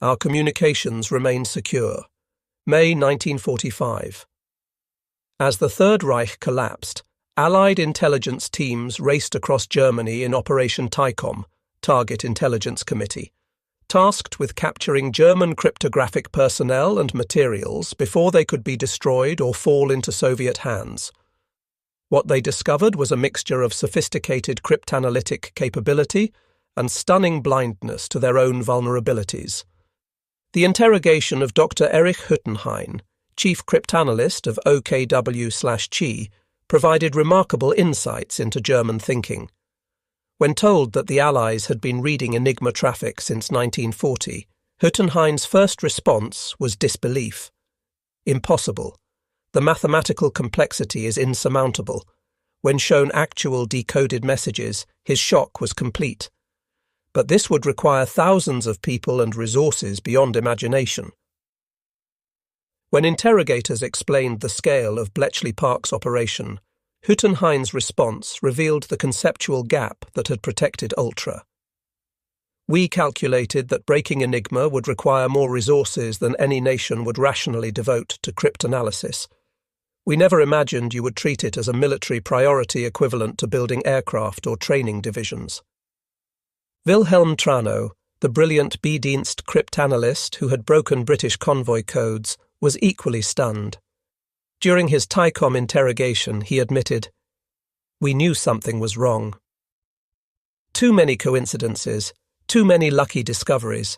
Our communications remain secure." May 1945. As the Third Reich collapsed, Allied intelligence teams raced across Germany in Operation TICOM, Target Intelligence Committee, tasked with capturing German cryptographic personnel and materials before they could be destroyed or fall into Soviet hands. What they discovered was a mixture of sophisticated cryptanalytic capability and stunning blindness to their own vulnerabilities. The interrogation of Dr. Erich Hüttenhain, chief cryptanalyst of OKW/Chi, provided remarkable insights into German thinking. When told that the Allies had been reading Enigma traffic since 1940, Hüttenhain's first response was disbelief. Impossible. The mathematical complexity is insurmountable. When shown actual decoded messages, his shock was complete. but this would require thousands of people and resources beyond imagination. When interrogators explained the scale of Bletchley Park's operation, Huttenhein's response revealed the conceptual gap that had protected Ultra. "We calculated that breaking Enigma would require more resources than any nation would rationally devote to cryptanalysis. We never imagined you would treat it as a military priority equivalent to building aircraft or training divisions." Wilhelm Trano, the brilliant B-Dienst cryptanalyst who had broken British convoy codes, was equally stunned. During his TICOM interrogation, he admitted, "We knew something was wrong. Too many coincidences, too many lucky discoveries.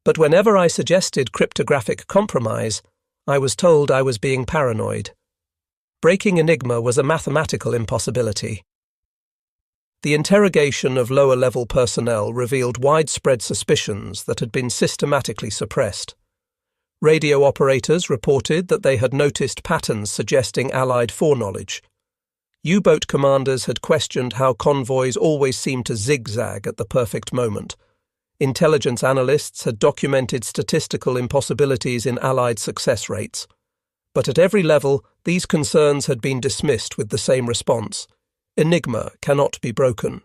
But whenever I suggested cryptographic compromise, I was told I was being paranoid. Breaking Enigma was a mathematical impossibility." The interrogation of lower-level personnel revealed widespread suspicions that had been systematically suppressed. Radio operators reported that they had noticed patterns suggesting Allied foreknowledge. U-boat commanders had questioned how convoys always seemed to zigzag at the perfect moment. Intelligence analysts had documented statistical impossibilities in Allied success rates. But at every level, these concerns had been dismissed with the same response: Enigma cannot be broken.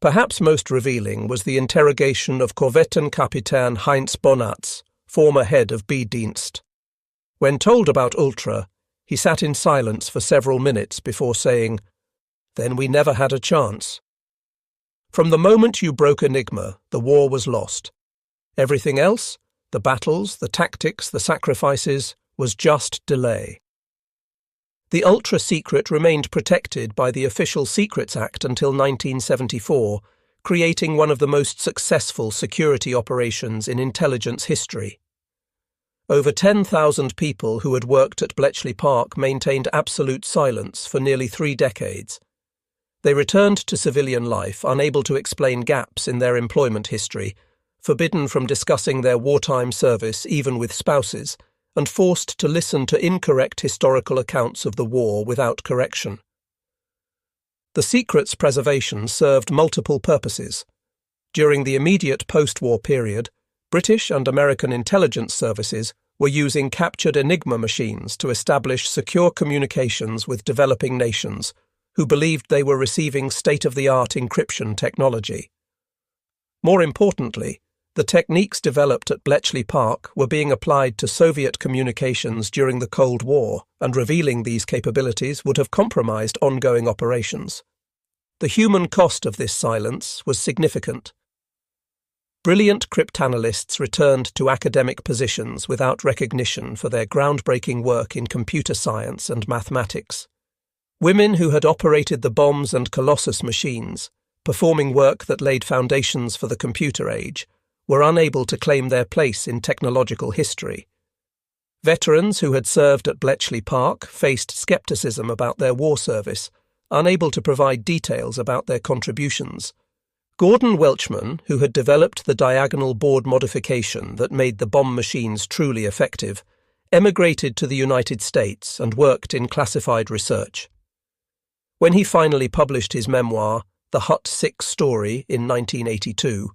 Perhaps most revealing was the interrogation of Korvettenkapitän Heinz Bonatz, former head of B-Dienst. When told about Ultra, he sat in silence for several minutes before saying, "Then we never had a chance. From the moment you broke Enigma, the war was lost. Everything else, the battles, the tactics, the sacrifices, was just delay." The ultra-secret remained protected by the Official Secrets Act until 1974, creating one of the most successful security operations in intelligence history. Over 10,000 people who had worked at Bletchley Park maintained absolute silence for nearly 3 decades. They returned to civilian life, unable to explain gaps in their employment history, forbidden from discussing their wartime service even with spouses, and forced to listen to incorrect historical accounts of the war without correction. The secret's preservation served multiple purposes. During the immediate post-war period, British and American intelligence services were using captured Enigma machines to establish secure communications with developing nations who believed they were receiving state-of-the-art encryption technology. More importantly, the techniques developed at Bletchley Park were being applied to Soviet communications during the Cold War, and revealing these capabilities would have compromised ongoing operations. The human cost of this silence was significant. Brilliant cryptanalysts returned to academic positions without recognition for their groundbreaking work in computer science and mathematics. Women who had operated the Bombes and Colossus machines, performing work that laid foundations for the computer age, were unable to claim their place in technological history. Veterans who had served at Bletchley Park faced skepticism about their war service, unable to provide details about their contributions. Gordon Welchman, who had developed the diagonal board modification that made the bomb machines truly effective, emigrated to the United States and worked in classified research. When he finally published his memoir, The Hut 6 Story, in 1982,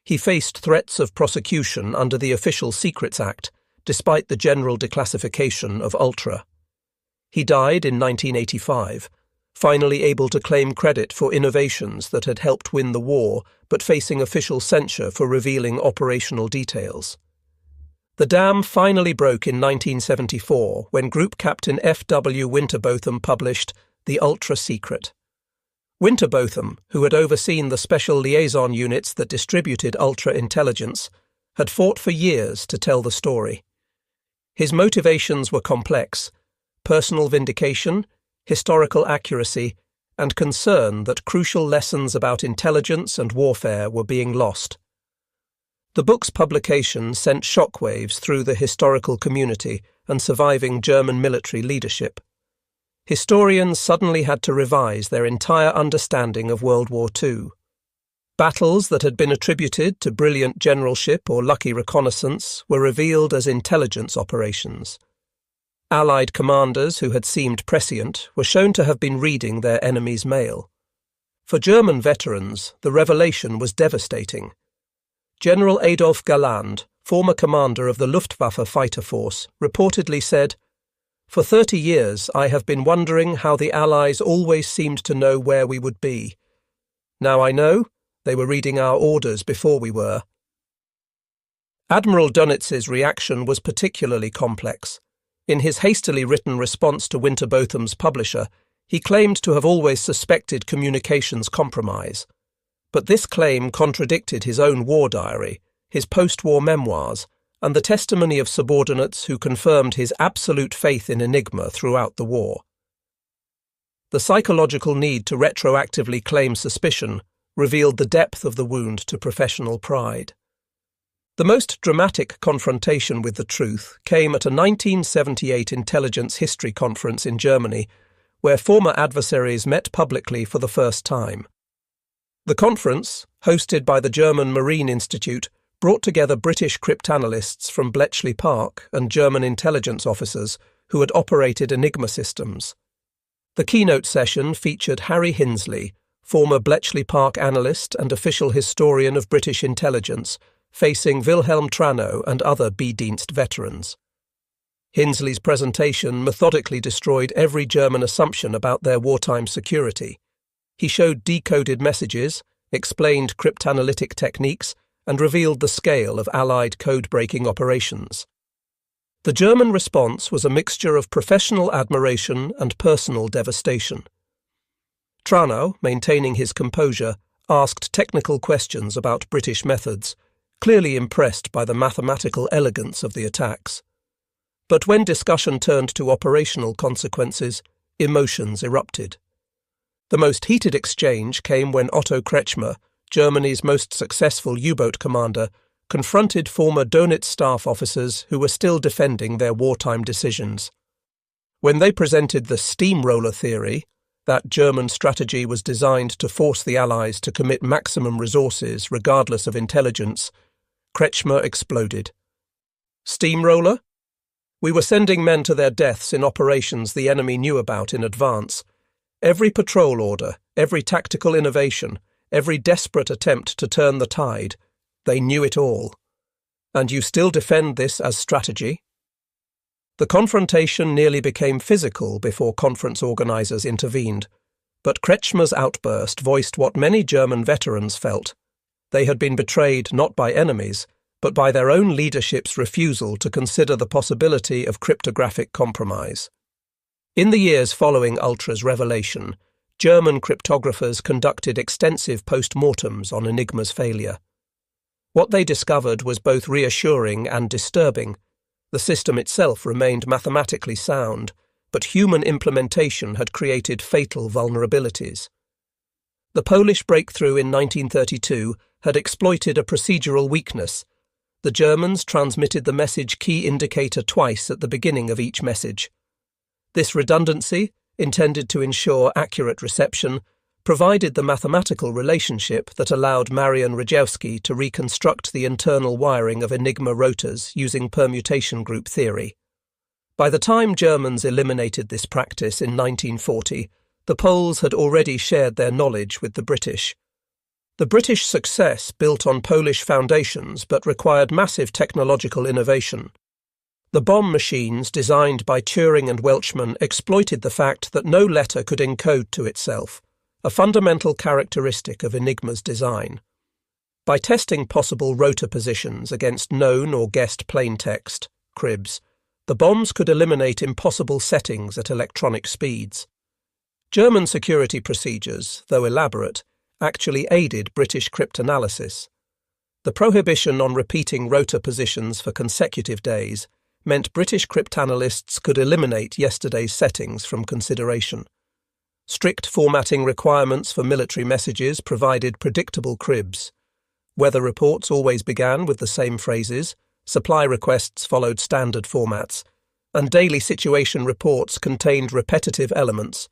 he faced threats of prosecution under the Official Secrets Act, despite the general declassification of Ultra. He died in 1985, finally able to claim credit for innovations that had helped win the war, but facing official censure for revealing operational details. The dam finally broke in 1974 when Group Captain F.W. Winterbotham published The Ultra Secret. Winterbotham, who had overseen the special liaison units that distributed Ultra intelligence, had fought for years to tell the story. His motivations were complex: personal vindication, historical accuracy, and concern that crucial lessons about intelligence and warfare were being lost. The book's publication sent shockwaves through the historical community and surviving German military leadership. Historians suddenly had to revise their entire understanding of World War II. Battles that had been attributed to brilliant generalship or lucky reconnaissance were revealed as intelligence operations. Allied commanders who had seemed prescient were shown to have been reading their enemy's mail. For German veterans, the revelation was devastating. General Adolf Galland, former commander of the Luftwaffe fighter force, reportedly said, "For 30 years I have been wondering how the Allies always seemed to know where we would be. Now I know, they were reading our orders before we were." Admiral Dönitz's reaction was particularly complex. In his hastily written response to Winterbotham's publisher, he claimed to have always suspected communications compromise. But this claim contradicted his own war diary, his post-war memoirs, and the testimony of subordinates who confirmed his absolute faith in Enigma throughout the war. The psychological need to retroactively claim suspicion revealed the depth of the wound to professional pride. The most dramatic confrontation with the truth came at a 1978 intelligence history conference in Germany, where former adversaries met publicly for the first time. The conference, hosted by the German Marine Institute, brought together British cryptanalysts from Bletchley Park and German intelligence officers who had operated Enigma systems. The keynote session featured Harry Hinsley, former Bletchley Park analyst and official historian of British intelligence, facing Wilhelm Trano and other B-Dienst veterans. Hinsley's presentation methodically destroyed every German assumption about their wartime security. He showed decoded messages, explained cryptanalytic techniques, and revealed the scale of Allied code-breaking operations. The German response was a mixture of professional admiration and personal devastation. Trano, maintaining his composure, asked technical questions about British methods, clearly impressed by the mathematical elegance of the attacks. But when discussion turned to operational consequences, emotions erupted. The most heated exchange came when Otto Kretschmer, Germany's most successful U-boat commander, confronted former Dönitz staff officers who were still defending their wartime decisions. When they presented the steamroller theory, that German strategy was designed to force the Allies to commit maximum resources regardless of intelligence, Kretschmer exploded. Steamroller? We were sending men to their deaths in operations the enemy knew about in advance. Every patrol order, every tactical innovation, every desperate attempt to turn the tide, they knew it all. And you still defend this as strategy? The confrontation nearly became physical before conference organisers intervened, but Kretschmer's outburst voiced what many German veterans felt. They had been betrayed not by enemies, but by their own leadership's refusal to consider the possibility of cryptographic compromise. In the years following Ultra's revelation, German cryptographers conducted extensive post-mortems on Enigma's failure. What they discovered was both reassuring and disturbing. The system itself remained mathematically sound, but human implementation had created fatal vulnerabilities. The Polish breakthrough in 1932 had exploited a procedural weakness. The Germans transmitted the message key indicator twice at the beginning of each message. This redundancy, intended to ensure accurate reception, provided the mathematical relationship that allowed Marian Rejewski to reconstruct the internal wiring of Enigma rotors using permutation group theory. By the time Germans eliminated this practice in 1940, the Poles had already shared their knowledge with the British. The British success built on Polish foundations but required massive technological innovation. The Bombe machines designed by Turing and Welchman exploited the fact that no letter could encode to itself, a fundamental characteristic of Enigma's design. By testing possible rotor positions against known or guessed plaintext, cribs, the bombs could eliminate impossible settings at electronic speeds. German security procedures, though elaborate, actually aided British cryptanalysis. The prohibition on repeating rotor positions for consecutive days meant British cryptanalysts could eliminate yesterday's settings from consideration. Strict formatting requirements for military messages provided predictable cribs. Weather reports always began with the same phrases, supply requests followed standard formats, and daily situation reports contained repetitive elements.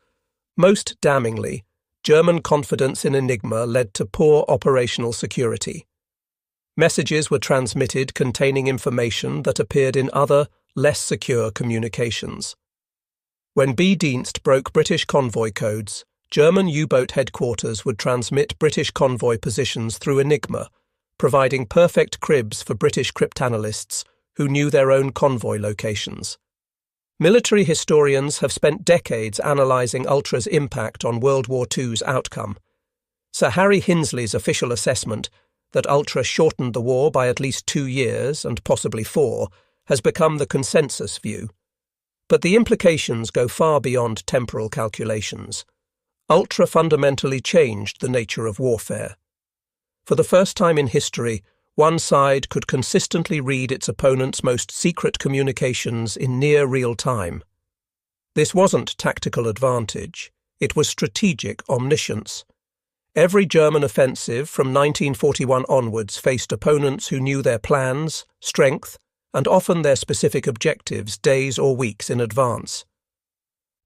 Most damningly, German confidence in Enigma led to poor operational security. Messages were transmitted containing information that appeared in other, less secure communications. When B-Dienst broke British convoy codes, German U-boat headquarters would transmit British convoy positions through Enigma, providing perfect cribs for British cryptanalysts who knew their own convoy locations. Military historians have spent decades analysing Ultra's impact on World War II's outcome. Sir Harry Hinsley's official assessment that Ultra shortened the war by at least 2 years, and possibly 4, has become the consensus view. But the implications go far beyond temporal calculations. Ultra fundamentally changed the nature of warfare. For the first time in history, one side could consistently read its opponent's most secret communications in near real time. This wasn't tactical advantage, it was strategic omniscience. Every German offensive from 1941 onwards faced opponents who knew their plans, strength, and often their specific objectives days or weeks in advance.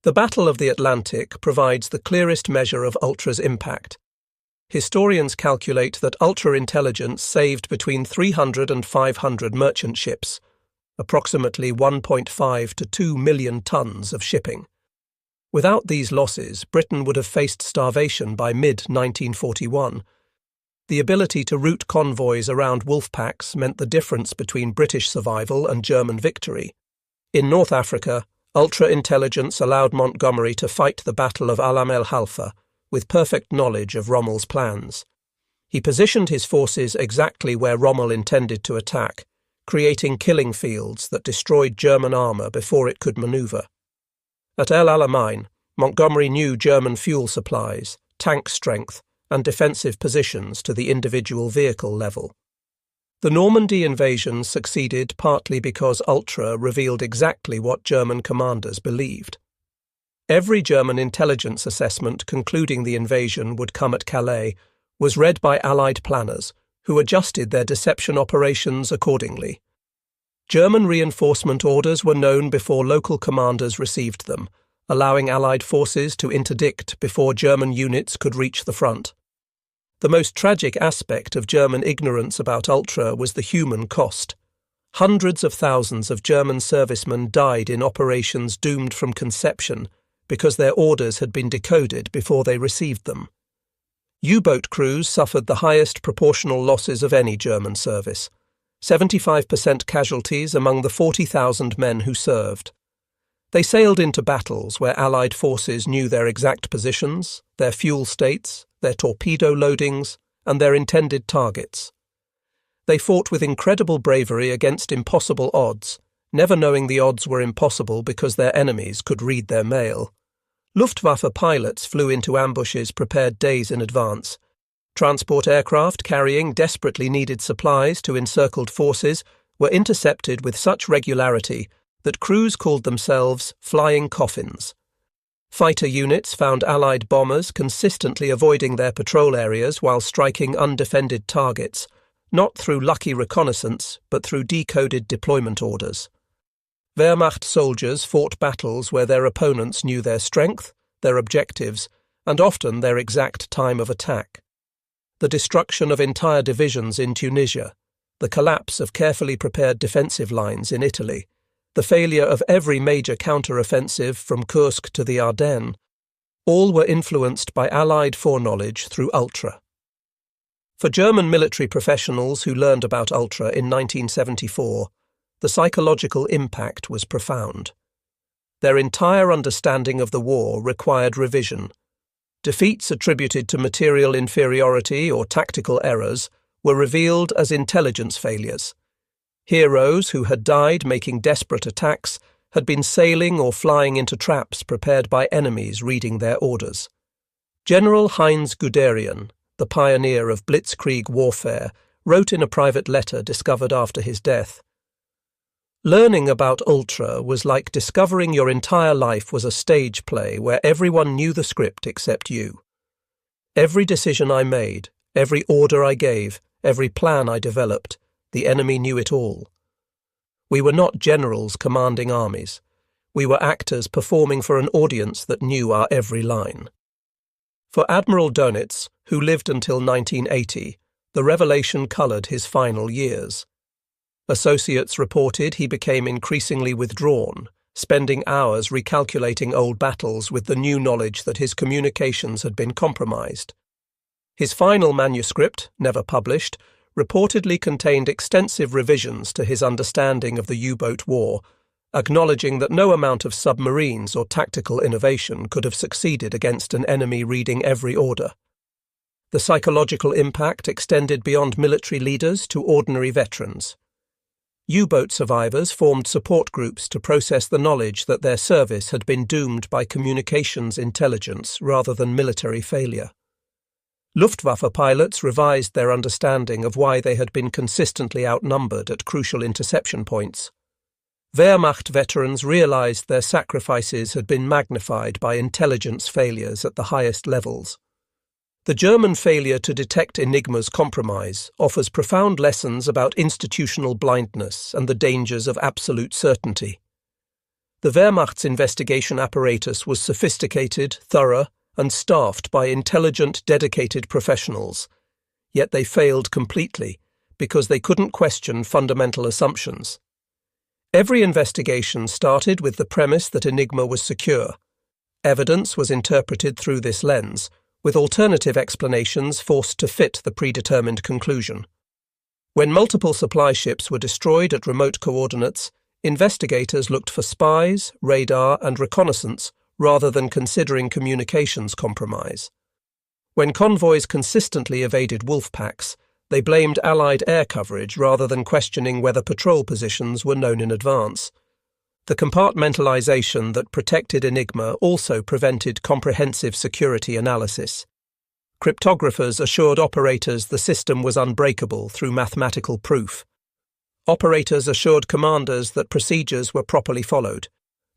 The Battle of the Atlantic provides the clearest measure of Ultra's impact. Historians calculate that Ultra intelligence saved between 300 and 500 merchant ships, approximately 1.5 to 2 million tons of shipping. Without these losses, Britain would have faced starvation by mid-1941. The ability to route convoys around wolf packs meant the difference between British survival and German victory. In North Africa, Ultra-intelligence allowed Montgomery to fight the Battle of Alam el Halfa with perfect knowledge of Rommel's plans. He positioned his forces exactly where Rommel intended to attack, creating killing fields that destroyed German armour before it could manoeuvre. At El Alamein, Montgomery knew German fuel supplies, tank strength, and defensive positions to the individual vehicle level. The Normandy invasion succeeded partly because Ultra revealed exactly what German commanders believed. Every German intelligence assessment concluding the invasion would come at Calais was read by Allied planners, who adjusted their deception operations accordingly. German reinforcement orders were known before local commanders received them, allowing Allied forces to interdict before German units could reach the front. The most tragic aspect of German ignorance about Ultra was the human cost. Hundreds of thousands of German servicemen died in operations doomed from conception because their orders had been decoded before they received them. U-boat crews suffered the highest proportional losses of any German service, 75% casualties among the 40,000 men who served. They sailed into battles where Allied forces knew their exact positions, their fuel states, their torpedo loadings, and their intended targets. They fought with incredible bravery against impossible odds, never knowing the odds were impossible because their enemies could read their mail. Luftwaffe pilots flew into ambushes prepared days in advance. Transport aircraft carrying desperately needed supplies to encircled forces were intercepted with such regularity that crews called themselves flying coffins. Fighter units found Allied bombers consistently avoiding their patrol areas while striking undefended targets, not through lucky reconnaissance, but through decoded deployment orders. Wehrmacht soldiers fought battles where their opponents knew their strength, their objectives, and often their exact time of attack. The destruction of entire divisions in Tunisia, the collapse of carefully prepared defensive lines in Italy, the failure of every major counter-offensive from Kursk to the Ardennes, all were influenced by Allied foreknowledge through Ultra. For German military professionals who learned about Ultra in 1974, the psychological impact was profound. Their entire understanding of the war required revision. Defeats attributed to material inferiority or tactical errors were revealed as intelligence failures. Heroes who had died making desperate attacks had been sailing or flying into traps prepared by enemies reading their orders. General Heinz Guderian, the pioneer of blitzkrieg warfare, wrote in a private letter discovered after his death, "Learning about Ultra was like discovering your entire life was a stage play where everyone knew the script except you. Every decision I made, every order I gave, every plan I developed, the enemy knew it all. We were not generals commanding armies. We were actors performing for an audience that knew our every line." For Admiral Dönitz, who lived until 1980, the revelation coloured his final years. Associates reported he became increasingly withdrawn, spending hours recalculating old battles with the new knowledge that his communications had been compromised. His final manuscript, never published, reportedly contained extensive revisions to his understanding of the U-boat war, acknowledging that no amount of submarines or tactical innovation could have succeeded against an enemy reading every order. The psychological impact extended beyond military leaders to ordinary veterans. U-boat survivors formed support groups to process the knowledge that their service had been doomed by communications intelligence rather than military failure. Luftwaffe pilots revised their understanding of why they had been consistently outnumbered at crucial interception points. Wehrmacht veterans realized their sacrifices had been magnified by intelligence failures at the highest levels. The German failure to detect Enigma's compromise offers profound lessons about institutional blindness and the dangers of absolute certainty. The Wehrmacht's investigation apparatus was sophisticated, thorough, and staffed by intelligent, dedicated professionals, yet they failed completely because they couldn't question fundamental assumptions. Every investigation started with the premise that Enigma was secure. Evidence was interpreted through this lens, with alternative explanations forced to fit the predetermined conclusion. When multiple supply ships were destroyed at remote coordinates, investigators looked for spies, radar, and reconnaissance rather than considering communications compromise. When convoys consistently evaded wolf packs, they blamed Allied air coverage rather than questioning whether patrol positions were known in advance. The compartmentalization that protected Enigma also prevented comprehensive security analysis. Cryptographers assured operators the system was unbreakable through mathematical proof. Operators assured commanders that procedures were properly followed.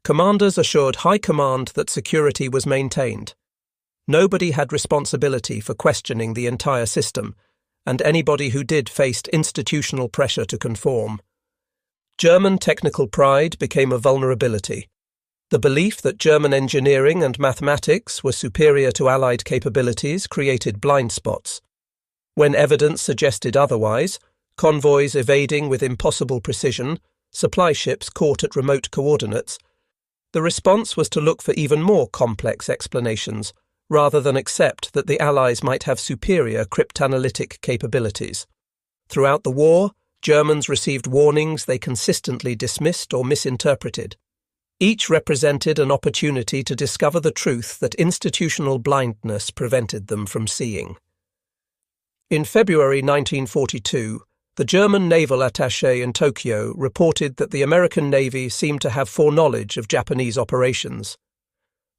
Commanders assured high command that security was maintained. Nobody had responsibility for questioning the entire system, and anybody who did faced institutional pressure to conform. German technical pride became a vulnerability. The belief that German engineering and mathematics were superior to Allied capabilities created blind spots. When evidence suggested otherwise, convoys evading with impossible precision, supply ships caught at remote coordinates, the response was to look for even more complex explanations, rather than accept that the Allies might have superior cryptanalytic capabilities. Throughout the war, Germans received warnings they consistently dismissed or misinterpreted. Each represented an opportunity to discover the truth that institutional blindness prevented them from seeing. In February 1942, the German naval attaché in Tokyo reported that the American Navy seemed to have foreknowledge of Japanese operations.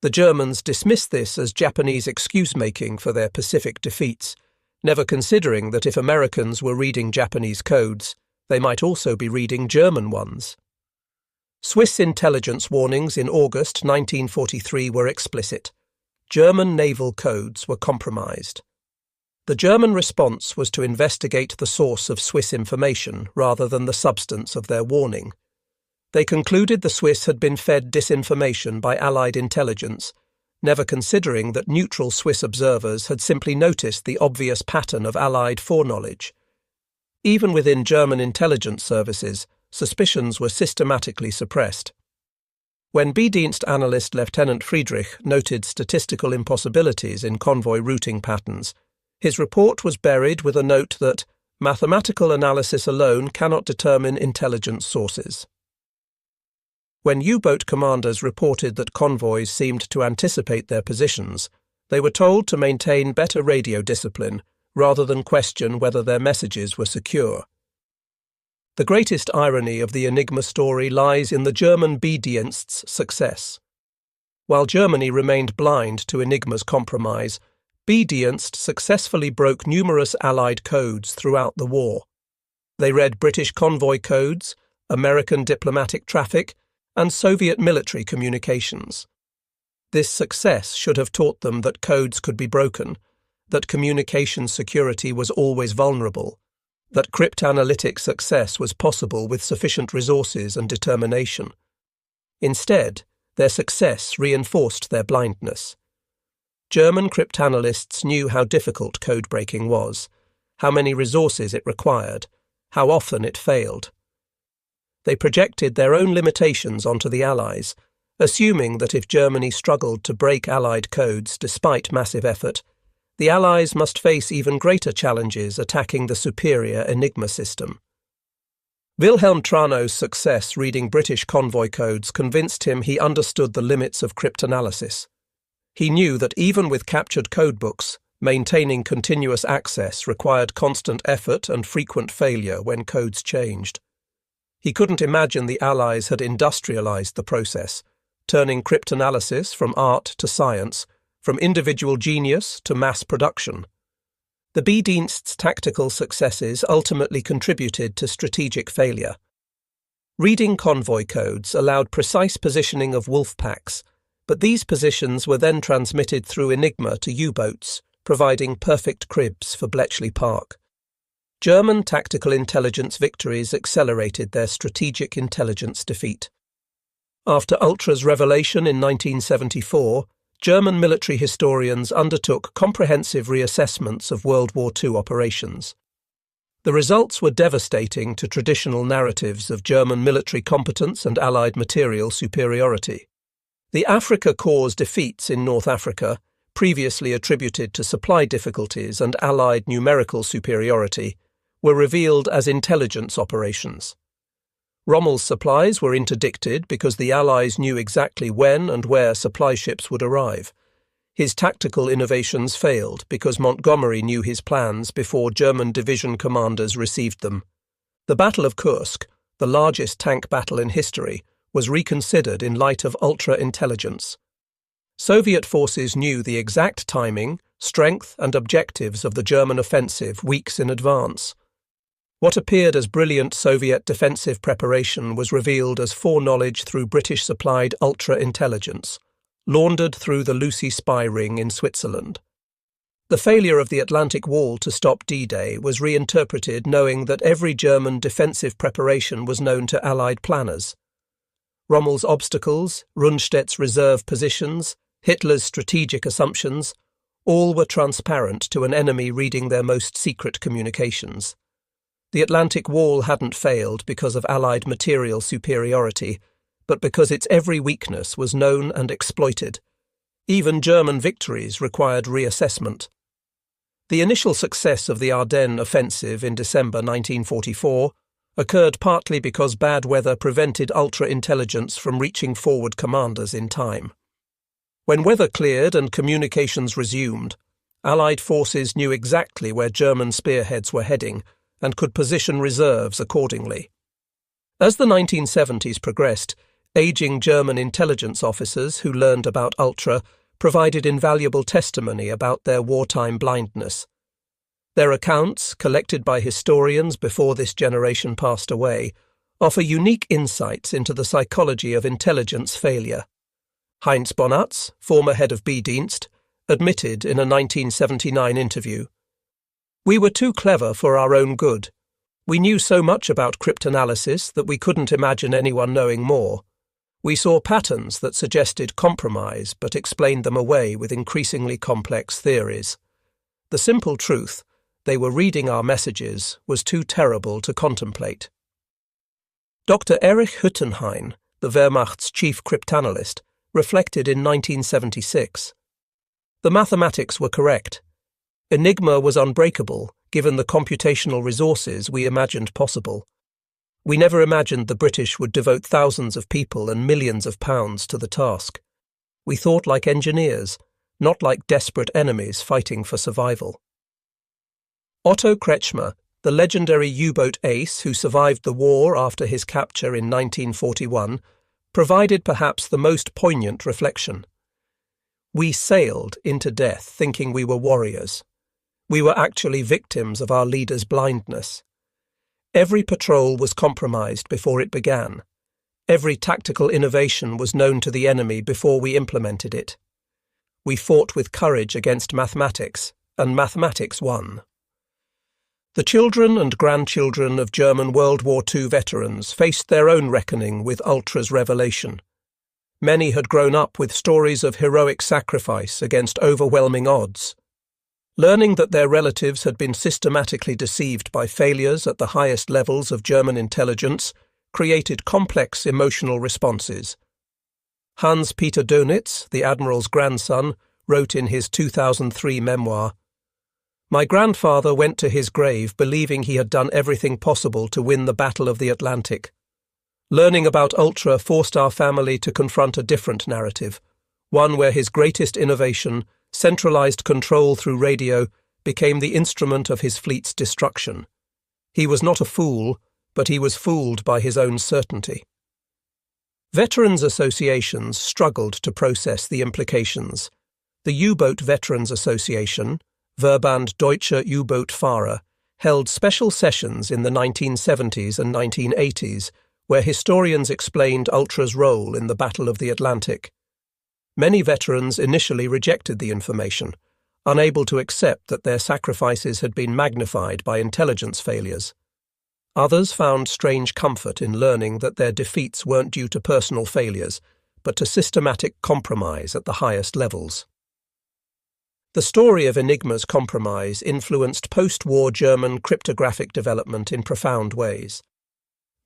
The Germans dismissed this as Japanese excuse-making for their Pacific defeats, never considering that if Americans were reading Japanese codes, they might also be reading German ones. Swiss intelligence warnings in August 1943 were explicit. German naval codes were compromised. The German response was to investigate the source of Swiss information rather than the substance of their warning. They concluded the Swiss had been fed disinformation by Allied intelligence, never considering that neutral Swiss observers had simply noticed the obvious pattern of Allied foreknowledge. Even within German intelligence services, suspicions were systematically suppressed. When B-Dienst analyst Lieutenant Friedrich noted statistical impossibilities in convoy routing patterns, his report was buried with a note that mathematical analysis alone cannot determine intelligence sources. When U-boat commanders reported that convoys seemed to anticipate their positions, they were told to maintain better radio discipline rather than question whether their messages were secure. The greatest irony of the Enigma story lies in the German B-Dienst's success. While Germany remained blind to Enigma's compromise, B-Dienst successfully broke numerous Allied codes throughout the war. They read British convoy codes, American diplomatic traffic, and Soviet military communications. This success should have taught them that codes could be broken, that communication security was always vulnerable, that cryptanalytic success was possible with sufficient resources and determination. Instead, their success reinforced their blindness. German cryptanalysts knew how difficult code-breaking was, how many resources it required, how often it failed. They projected their own limitations onto the Allies, assuming that if Germany struggled to break Allied codes despite massive effort, the Allies must face even greater challenges attacking the superior Enigma system. Wilhelm Trano's success reading British convoy codes convinced him he understood the limits of cryptanalysis. He knew that even with captured codebooks, maintaining continuous access required constant effort and frequent failure when codes changed. He couldn't imagine the Allies had industrialized the process, turning cryptanalysis from art to science, from individual genius to mass production. The B-Dienst's tactical successes ultimately contributed to strategic failure. Reading convoy codes allowed precise positioning of wolf packs, but these positions were then transmitted through Enigma to U-boats, providing perfect cribs for Bletchley Park. German tactical intelligence victories accelerated their strategic intelligence defeat. After Ultra's revelation in 1974, German military historians undertook comprehensive reassessments of World War II operations. The results were devastating to traditional narratives of German military competence and Allied material superiority. The Africa Corps' defeats in North Africa, previously attributed to supply difficulties and Allied numerical superiority, were revealed as intelligence operations. Rommel's supplies were interdicted because the Allies knew exactly when and where supply ships would arrive. His tactical innovations failed because Montgomery knew his plans before German division commanders received them. The Battle of Kursk, the largest tank battle in history, was reconsidered in light of ultra-intelligence. Soviet forces knew the exact timing, strength, and objectives of the German offensive weeks in advance. What appeared as brilliant Soviet defensive preparation was revealed as foreknowledge through British-supplied ultra-intelligence, laundered through the Lucy spy ring in Switzerland. The failure of the Atlantic Wall to stop D-Day was reinterpreted knowing that every German defensive preparation was known to Allied planners. Rommel's obstacles, Rundstedt's reserve positions, Hitler's strategic assumptions, all were transparent to an enemy reading their most secret communications. The Atlantic Wall hadn't failed because of Allied material superiority, but because its every weakness was known and exploited. Even German victories required reassessment. The initial success of the Ardennes offensive in December 1944 occurred partly because bad weather prevented ultra-intelligence from reaching forward commanders in time. When weather cleared and communications resumed, Allied forces knew exactly where German spearheads were heading and could position reserves accordingly. As the 1970s progressed, aging German intelligence officers who learned about Ultra provided invaluable testimony about their wartime blindness. Their accounts, collected by historians before this generation passed away, offer unique insights into the psychology of intelligence failure. Heinz Bonatz, former head of B-Dienst, admitted in a 1979 interview, "We were too clever for our own good. We knew so much about cryptanalysis that we couldn't imagine anyone knowing more. We saw patterns that suggested compromise but explained them away with increasingly complex theories. The simple truth, they were reading our messages, was too terrible to contemplate." Dr. Erich Hüttenhain, the Wehrmacht's chief cryptanalyst, reflected in 1976. The mathematics were correct. Enigma was unbreakable, given the computational resources we imagined possible. We never imagined the British would devote thousands of people and millions of pounds to the task. We thought like engineers, not like desperate enemies fighting for survival. Otto Kretschmer, the legendary U-boat ace who survived the war after his capture in 1941, provided perhaps the most poignant reflection. "We sailed into death thinking we were warriors. We were actually victims of our leader's blindness. Every patrol was compromised before it began. Every tactical innovation was known to the enemy before we implemented it. We fought with courage against mathematics, and mathematics won." The children and grandchildren of German World War II veterans faced their own reckoning with Ultra's revelation. Many had grown up with stories of heroic sacrifice against overwhelming odds. Learning that their relatives had been systematically deceived by failures at the highest levels of German intelligence created complex emotional responses. Hans-Peter Dönitz, the Admiral's grandson, wrote in his 2003 memoir, "My grandfather went to his grave believing he had done everything possible to win the Battle of the Atlantic. Learning about Ultra forced our family to confront a different narrative, one where his greatest innovation, centralized control through radio, became the instrument of his fleet's destruction. He was not a fool, but he was fooled by his own certainty." Veterans associations struggled to process the implications. The U-Boat Veterans Association, Verband Deutscher U-Boot-Fahrer, held special sessions in the 1970s and 1980s where historians explained Ultra's role in the Battle of the Atlantic. Many veterans initially rejected the information, unable to accept that their sacrifices had been magnified by intelligence failures. Others found strange comfort in learning that their defeats weren't due to personal failures, but to systematic compromise at the highest levels. The story of Enigma's compromise influenced post-war German cryptographic development in profound ways.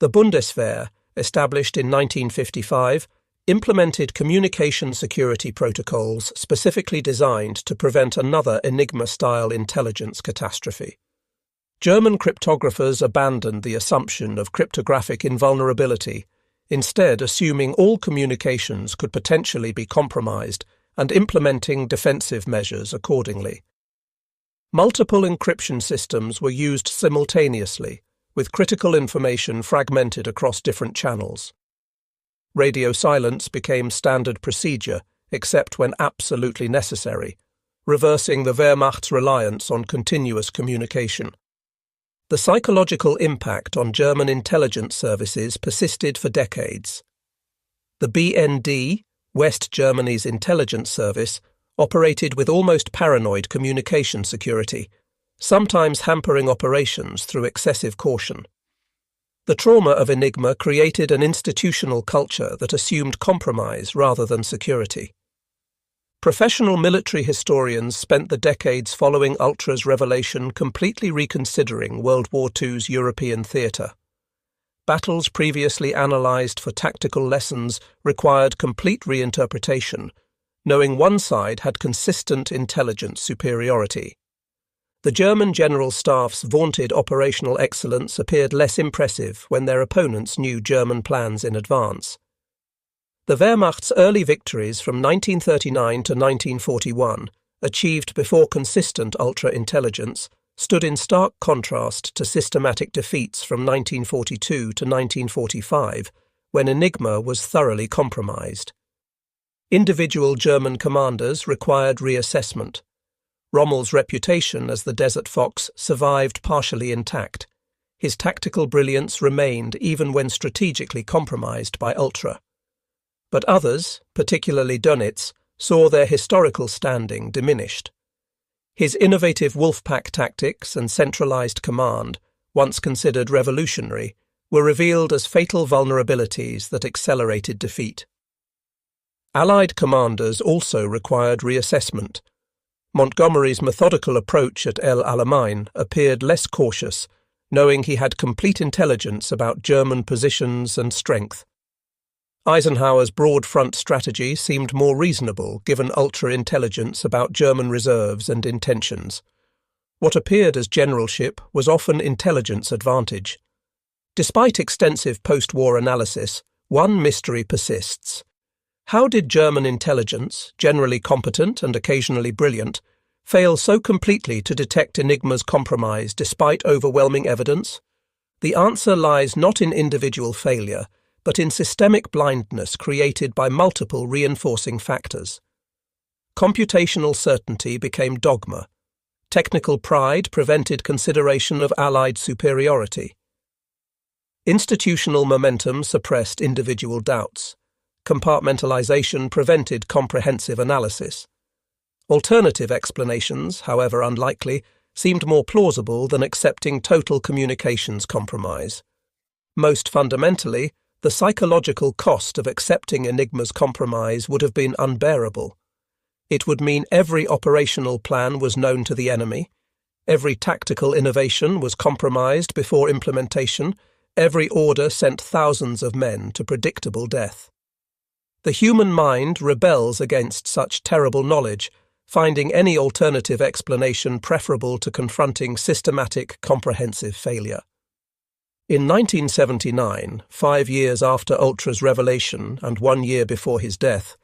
The Bundeswehr, established in 1955, implemented communication security protocols specifically designed to prevent another Enigma-style intelligence catastrophe. German cryptographers abandoned the assumption of cryptographic invulnerability, instead assuming all communications could potentially be compromised and implementing defensive measures accordingly. Multiple encryption systems were used simultaneously, with critical information fragmented across different channels. Radio silence became standard procedure, except when absolutely necessary, reversing the Wehrmacht's reliance on continuous communication. The psychological impact on German intelligence services persisted for decades. The BND, West Germany's intelligence service, operated with almost paranoid communication security, sometimes hampering operations through excessive caution. The trauma of Enigma created an institutional culture that assumed compromise rather than security. Professional military historians spent the decades following Ultra's revelation completely reconsidering World War II's European theatre. Battles previously analysed for tactical lessons required complete reinterpretation, knowing one side had consistent intelligence superiority. The German General Staff's vaunted operational excellence appeared less impressive when their opponents knew German plans in advance. The Wehrmacht's early victories from 1939 to 1941, achieved before consistent ultra-intelligence, stood in stark contrast to systematic defeats from 1942 to 1945, when Enigma was thoroughly compromised. Individual German commanders required reassessment. Rommel's reputation as the Desert Fox survived partially intact. His tactical brilliance remained even when strategically compromised by Ultra. But others, particularly Dönitz, saw their historical standing diminished. His innovative Wolfpack tactics and centralized command, once considered revolutionary, were revealed as fatal vulnerabilities that accelerated defeat. Allied commanders also required reassessment. Montgomery's methodical approach at El Alamein appeared less cautious, knowing he had complete intelligence about German positions and strength. Eisenhower's broad front strategy seemed more reasonable given ultra-intelligence about German reserves and intentions. What appeared as generalship was often intelligence advantage. Despite extensive post-war analysis, one mystery persists. How did German intelligence, generally competent and occasionally brilliant, fail so completely to detect Enigma's compromise despite overwhelming evidence? The answer lies not in individual failure, but in systemic blindness created by multiple reinforcing factors. Computational certainty became dogma. Technical pride prevented consideration of Allied superiority. Institutional momentum suppressed individual doubts. Compartmentalization prevented comprehensive analysis. Alternative explanations, however unlikely, seemed more plausible than accepting total communications compromise. Most fundamentally, the psychological cost of accepting Enigma's compromise would have been unbearable. It would mean every operational plan was known to the enemy, every tactical innovation was compromised before implementation, every order sent thousands of men to predictable death. The human mind rebels against such terrible knowledge, finding any alternative explanation preferable to confronting systematic, comprehensive failure. In 1979, 5 years after Ultra's revelation and 1 year before his death,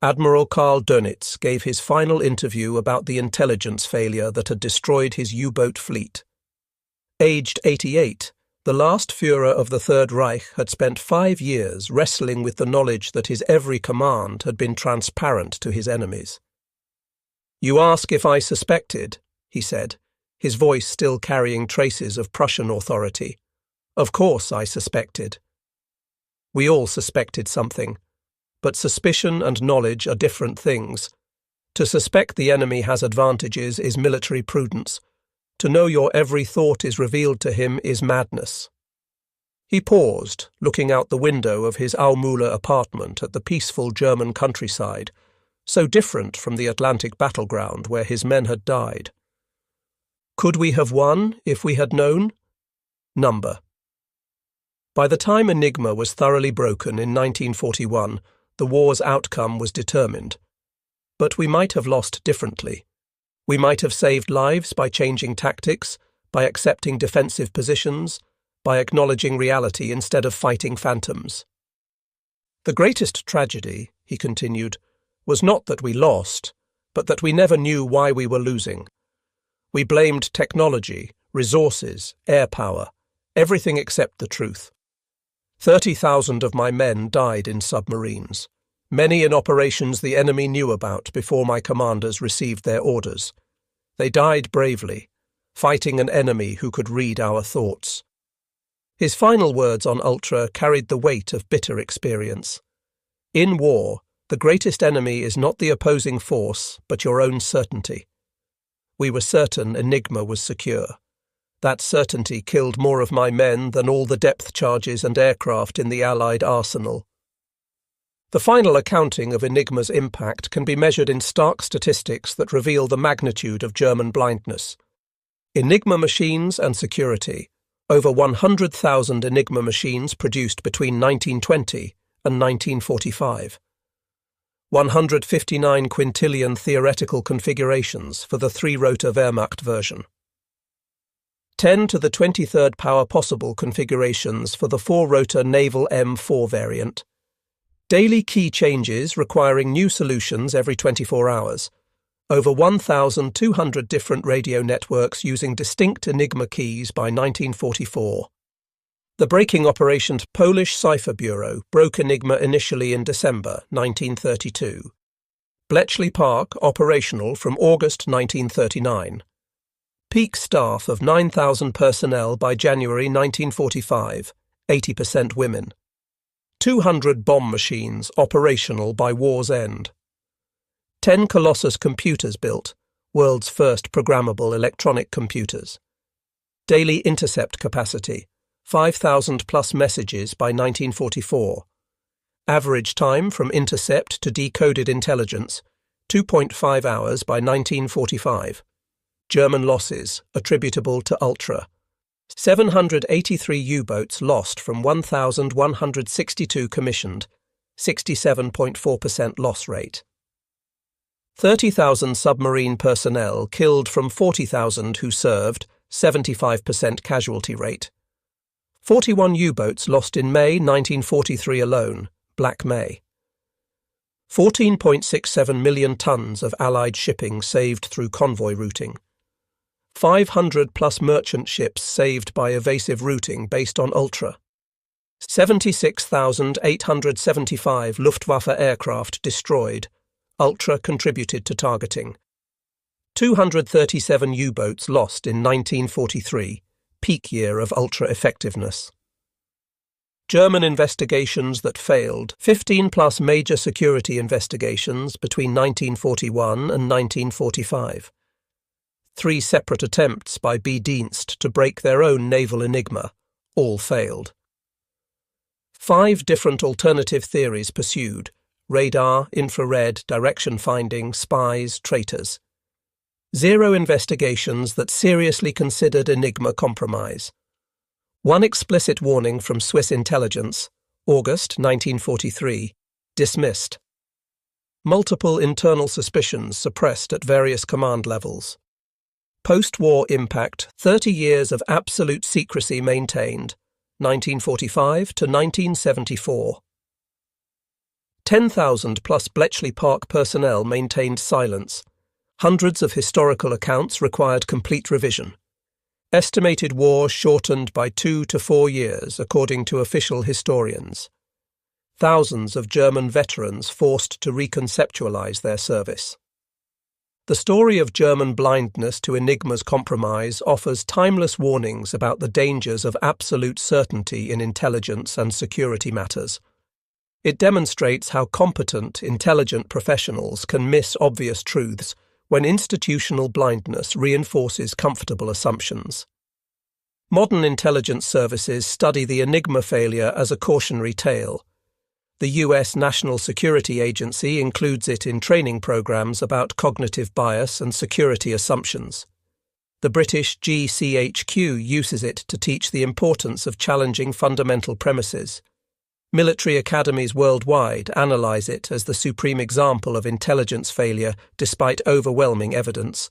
Admiral Karl Dönitz gave his final interview about the intelligence failure that had destroyed his U-boat fleet. Aged 88, the last Führer of the Third Reich had spent 5 years wrestling with the knowledge that his every command had been transparent to his enemies. "You ask if I suspected," he said, his voice still carrying traces of Prussian authority. "Of course I suspected." We all suspected something, but suspicion and knowledge are different things. To suspect the enemy has advantages is military prudence. To know your every thought is revealed to him is madness. He paused, looking out the window of his Aumühle apartment at the peaceful German countryside, so different from the Atlantic battleground where his men had died. Could we have won if we had known? Number. By the time Enigma was thoroughly broken in 1941, the war's outcome was determined. But we might have lost differently. We might have saved lives by changing tactics, by accepting defensive positions, by acknowledging reality instead of fighting phantoms. The greatest tragedy, he continued, was not that we lost, but that we never knew why we were losing. We blamed technology, resources, air power, everything except the truth. 30,000 of my men died in submarines, many in operations the enemy knew about before my commanders received their orders. They died bravely, fighting an enemy who could read our thoughts. His final words on Ultra carried the weight of bitter experience. In war, the greatest enemy is not the opposing force, but your own certainty. We were certain Enigma was secure. That certainty killed more of my men than all the depth charges and aircraft in the Allied arsenal. The final accounting of Enigma's impact can be measured in stark statistics that reveal the magnitude of German blindness. Enigma machines and security. Over 100,000 Enigma machines produced between 1920 and 1945. 159 quintillion theoretical configurations for the 3-rotor Wehrmacht version. 10 to the 23rd power possible configurations for the 4-rotor naval M4 variant. Daily key changes requiring new solutions every 24 hours. Over 1,200 different radio networks using distinct Enigma keys by 1944. The breaking operation Polish Cipher Bureau broke Enigma initially in December 1932. Bletchley Park operational from August 1939. Peak staff of 9,000 personnel by January 1945, 80% women. 200 bomb machines operational by war's end. 10 Colossus computers built, world's first programmable electronic computers. Daily intercept capacity, 5,000 plus messages by 1944. Average time from intercept to decoded intelligence, 2.5 hours by 1945. German losses attributable to Ultra. 783 U-boats lost from 1,162 commissioned, 67.4% loss rate. 30,000 submarine personnel killed from 40,000 who served, 75% casualty rate. 41 U-boats lost in May 1943 alone, Black May. 14.67 million tons of Allied shipping saved through convoy routing. 500 plus merchant ships saved by evasive routing based on Ultra. 76,875 Luftwaffe aircraft destroyed. Ultra contributed to targeting. 237 U-boats lost in 1943, peak year of Ultra effectiveness. German investigations that failed, 15 plus major security investigations between 1941 and 1945. 3 separate attempts by B. Dienst to break their own naval Enigma, all failed. 5 different alternative theories pursued: radar, infrared, direction finding, spies, traitors. 0 investigations that seriously considered Enigma compromise. One explicit warning from Swiss intelligence, August 1943, dismissed. Multiple internal suspicions suppressed at various command levels. Post-war impact, 30 years of absolute secrecy maintained, 1945 to 1974. 10,000 plus Bletchley Park personnel maintained silence. Hundreds of historical accounts required complete revision. Estimated war shortened by 2 to 4 years, according to official historians. Thousands of German veterans forced to reconceptualize their service. The story of German blindness to Enigma's compromise offers timeless warnings about the dangers of absolute certainty in intelligence and security matters. It demonstrates how competent, intelligent professionals can miss obvious truths when institutional blindness reinforces comfortable assumptions. Modern intelligence services study the Enigma failure as a cautionary tale. The US National Security Agency includes it in training programs about cognitive bias and security assumptions. The British GCHQ uses it to teach the importance of challenging fundamental premises. Military academies worldwide analyze it as the supreme example of intelligence failure despite overwhelming evidence.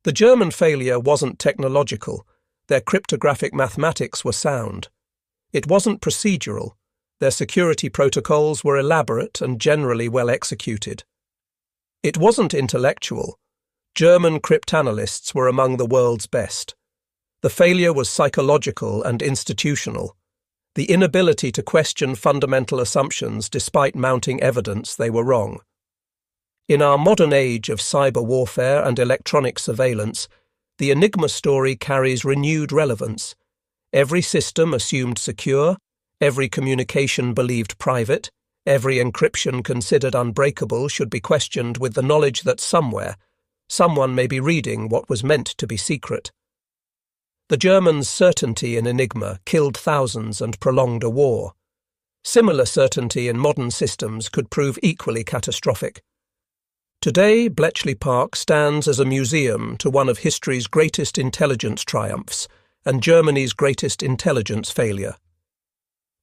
The German failure wasn't technological. Their cryptographic mathematics were sound. It wasn't procedural. Their security protocols were elaborate and generally well executed. It wasn't intellectual. German cryptanalysts were among the world's best. The failure was psychological and institutional. The inability to question fundamental assumptions despite mounting evidence they were wrong. In our modern age of cyber warfare and electronic surveillance, the Enigma story carries renewed relevance. Every system assumed secure, every communication believed private, every encryption considered unbreakable should be questioned with the knowledge that somewhere, someone may be reading what was meant to be secret. The Germans' certainty in Enigma killed thousands and prolonged a war. Similar certainty in modern systems could prove equally catastrophic. Today, Bletchley Park stands as a museum to one of history's greatest intelligence triumphs and Germany's greatest intelligence failure.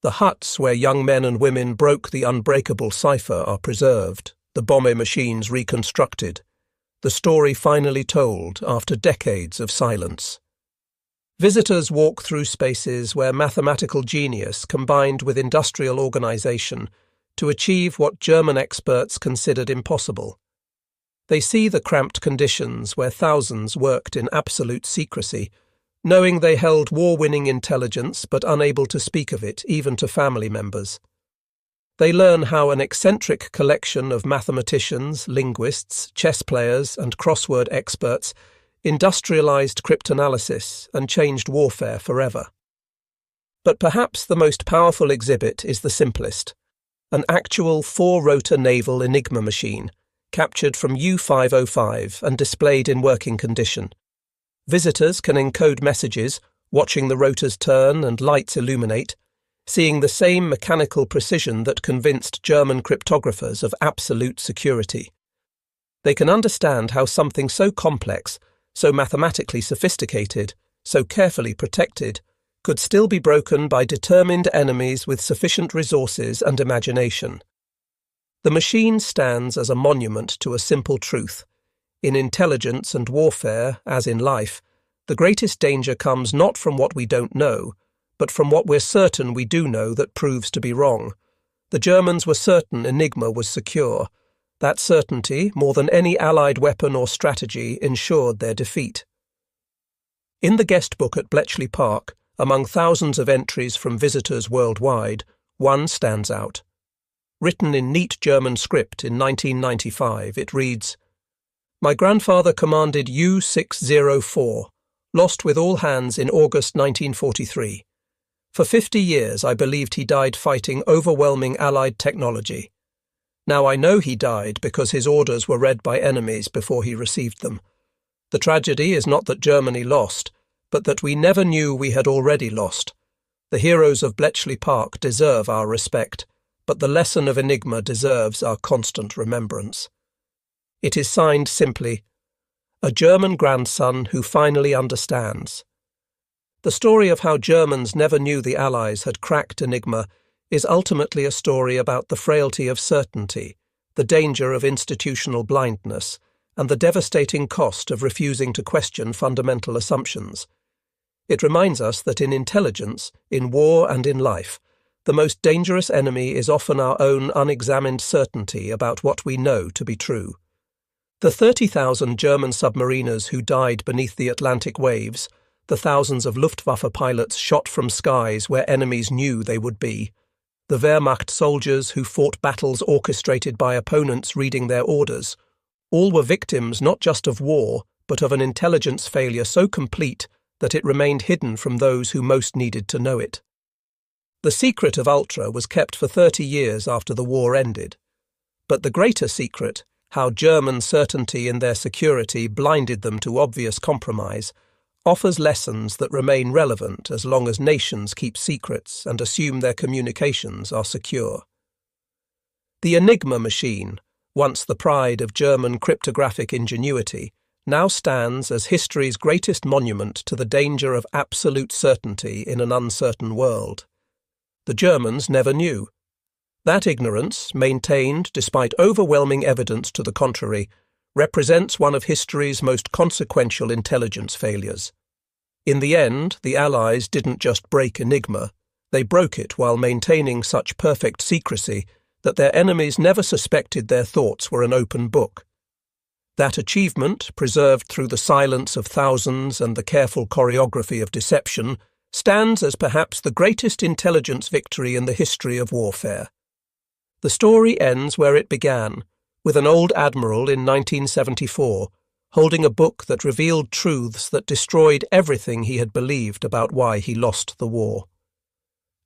The huts where young men and women broke the unbreakable cipher are preserved, the Bombe machines reconstructed, the story finally told after decades of silence. Visitors walk through spaces where mathematical genius combined with industrial organization to achieve what German experts considered impossible. They see the cramped conditions where thousands worked in absolute secrecy, knowing they held war-winning intelligence but unable to speak of it even to family members. They learn how an eccentric collection of mathematicians, linguists, chess players, and crossword experts industrialized cryptanalysis and changed warfare forever. But perhaps the most powerful exhibit is the simplest, an actual 4-rotor naval Enigma machine, captured from U-505 and displayed in working condition. Visitors can encode messages, watching the rotors turn and lights illuminate, seeing the same mechanical precision that convinced German cryptographers of absolute security. They can understand how something so complex, so mathematically sophisticated, so carefully protected, could still be broken by determined enemies with sufficient resources and imagination. The machine stands as a monument to a simple truth. In intelligence and warfare, as in life, the greatest danger comes not from what we don't know, but from what we're certain we do know that proves to be wrong. The Germans were certain Enigma was secure. That certainty, more than any Allied weapon or strategy, ensured their defeat. In the guest book at Bletchley Park, among thousands of entries from visitors worldwide, one stands out. Written in neat German script in 1995, it reads, "My grandfather commanded U-604, lost with all hands in August 1943. For 50 years I believed he died fighting overwhelming Allied technology. Now I know he died because his orders were read by enemies before he received them. The tragedy is not that Germany lost, but that we never knew we had already lost. The heroes of Bletchley Park deserve our respect, but the lesson of Enigma deserves our constant remembrance." It is signed simply, "A German grandson who finally understands." The story of how Germans never knew the Allies had cracked Enigma is ultimately a story about the frailty of certainty, the danger of institutional blindness, and the devastating cost of refusing to question fundamental assumptions. It reminds us that in intelligence, in war and in life, the most dangerous enemy is often our own unexamined certainty about what we know to be true. The 30,000 German submariners who died beneath the Atlantic waves, the thousands of Luftwaffe pilots shot from skies where enemies knew they would be, the Wehrmacht soldiers who fought battles orchestrated by opponents reading their orders, all were victims not just of war, but of an intelligence failure so complete that it remained hidden from those who most needed to know it. The secret of Ultra was kept for 30 years after the war ended. But the greater secret, how German certainty in their security blinded them to obvious compromise, offers lessons that remain relevant as long as nations keep secrets and assume their communications are secure. The Enigma machine, once the pride of German cryptographic ingenuity, now stands as history's greatest monument to the danger of absolute certainty in an uncertain world. The Germans never knew. That ignorance, maintained despite overwhelming evidence to the contrary, represents one of history's most consequential intelligence failures. In the end, the Allies didn't just break Enigma, they broke it while maintaining such perfect secrecy that their enemies never suspected their thoughts were an open book. That achievement, preserved through the silence of thousands and the careful choreography of deception, stands as perhaps the greatest intelligence victory in the history of warfare. The story ends where it began, with an old admiral in 1974 holding a book that revealed truths that destroyed everything he had believed about why he lost the war.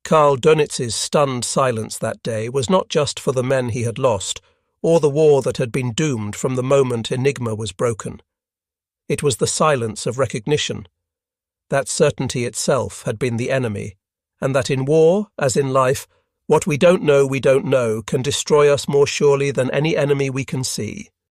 Karl Dönitz's stunned silence that day was not just for the men he had lost, or the war that had been doomed from the moment Enigma was broken. It was the silence of recognition. That certainty itself had been the enemy, and that in war, as in life, what we don't know can destroy us more surely than any enemy we can see.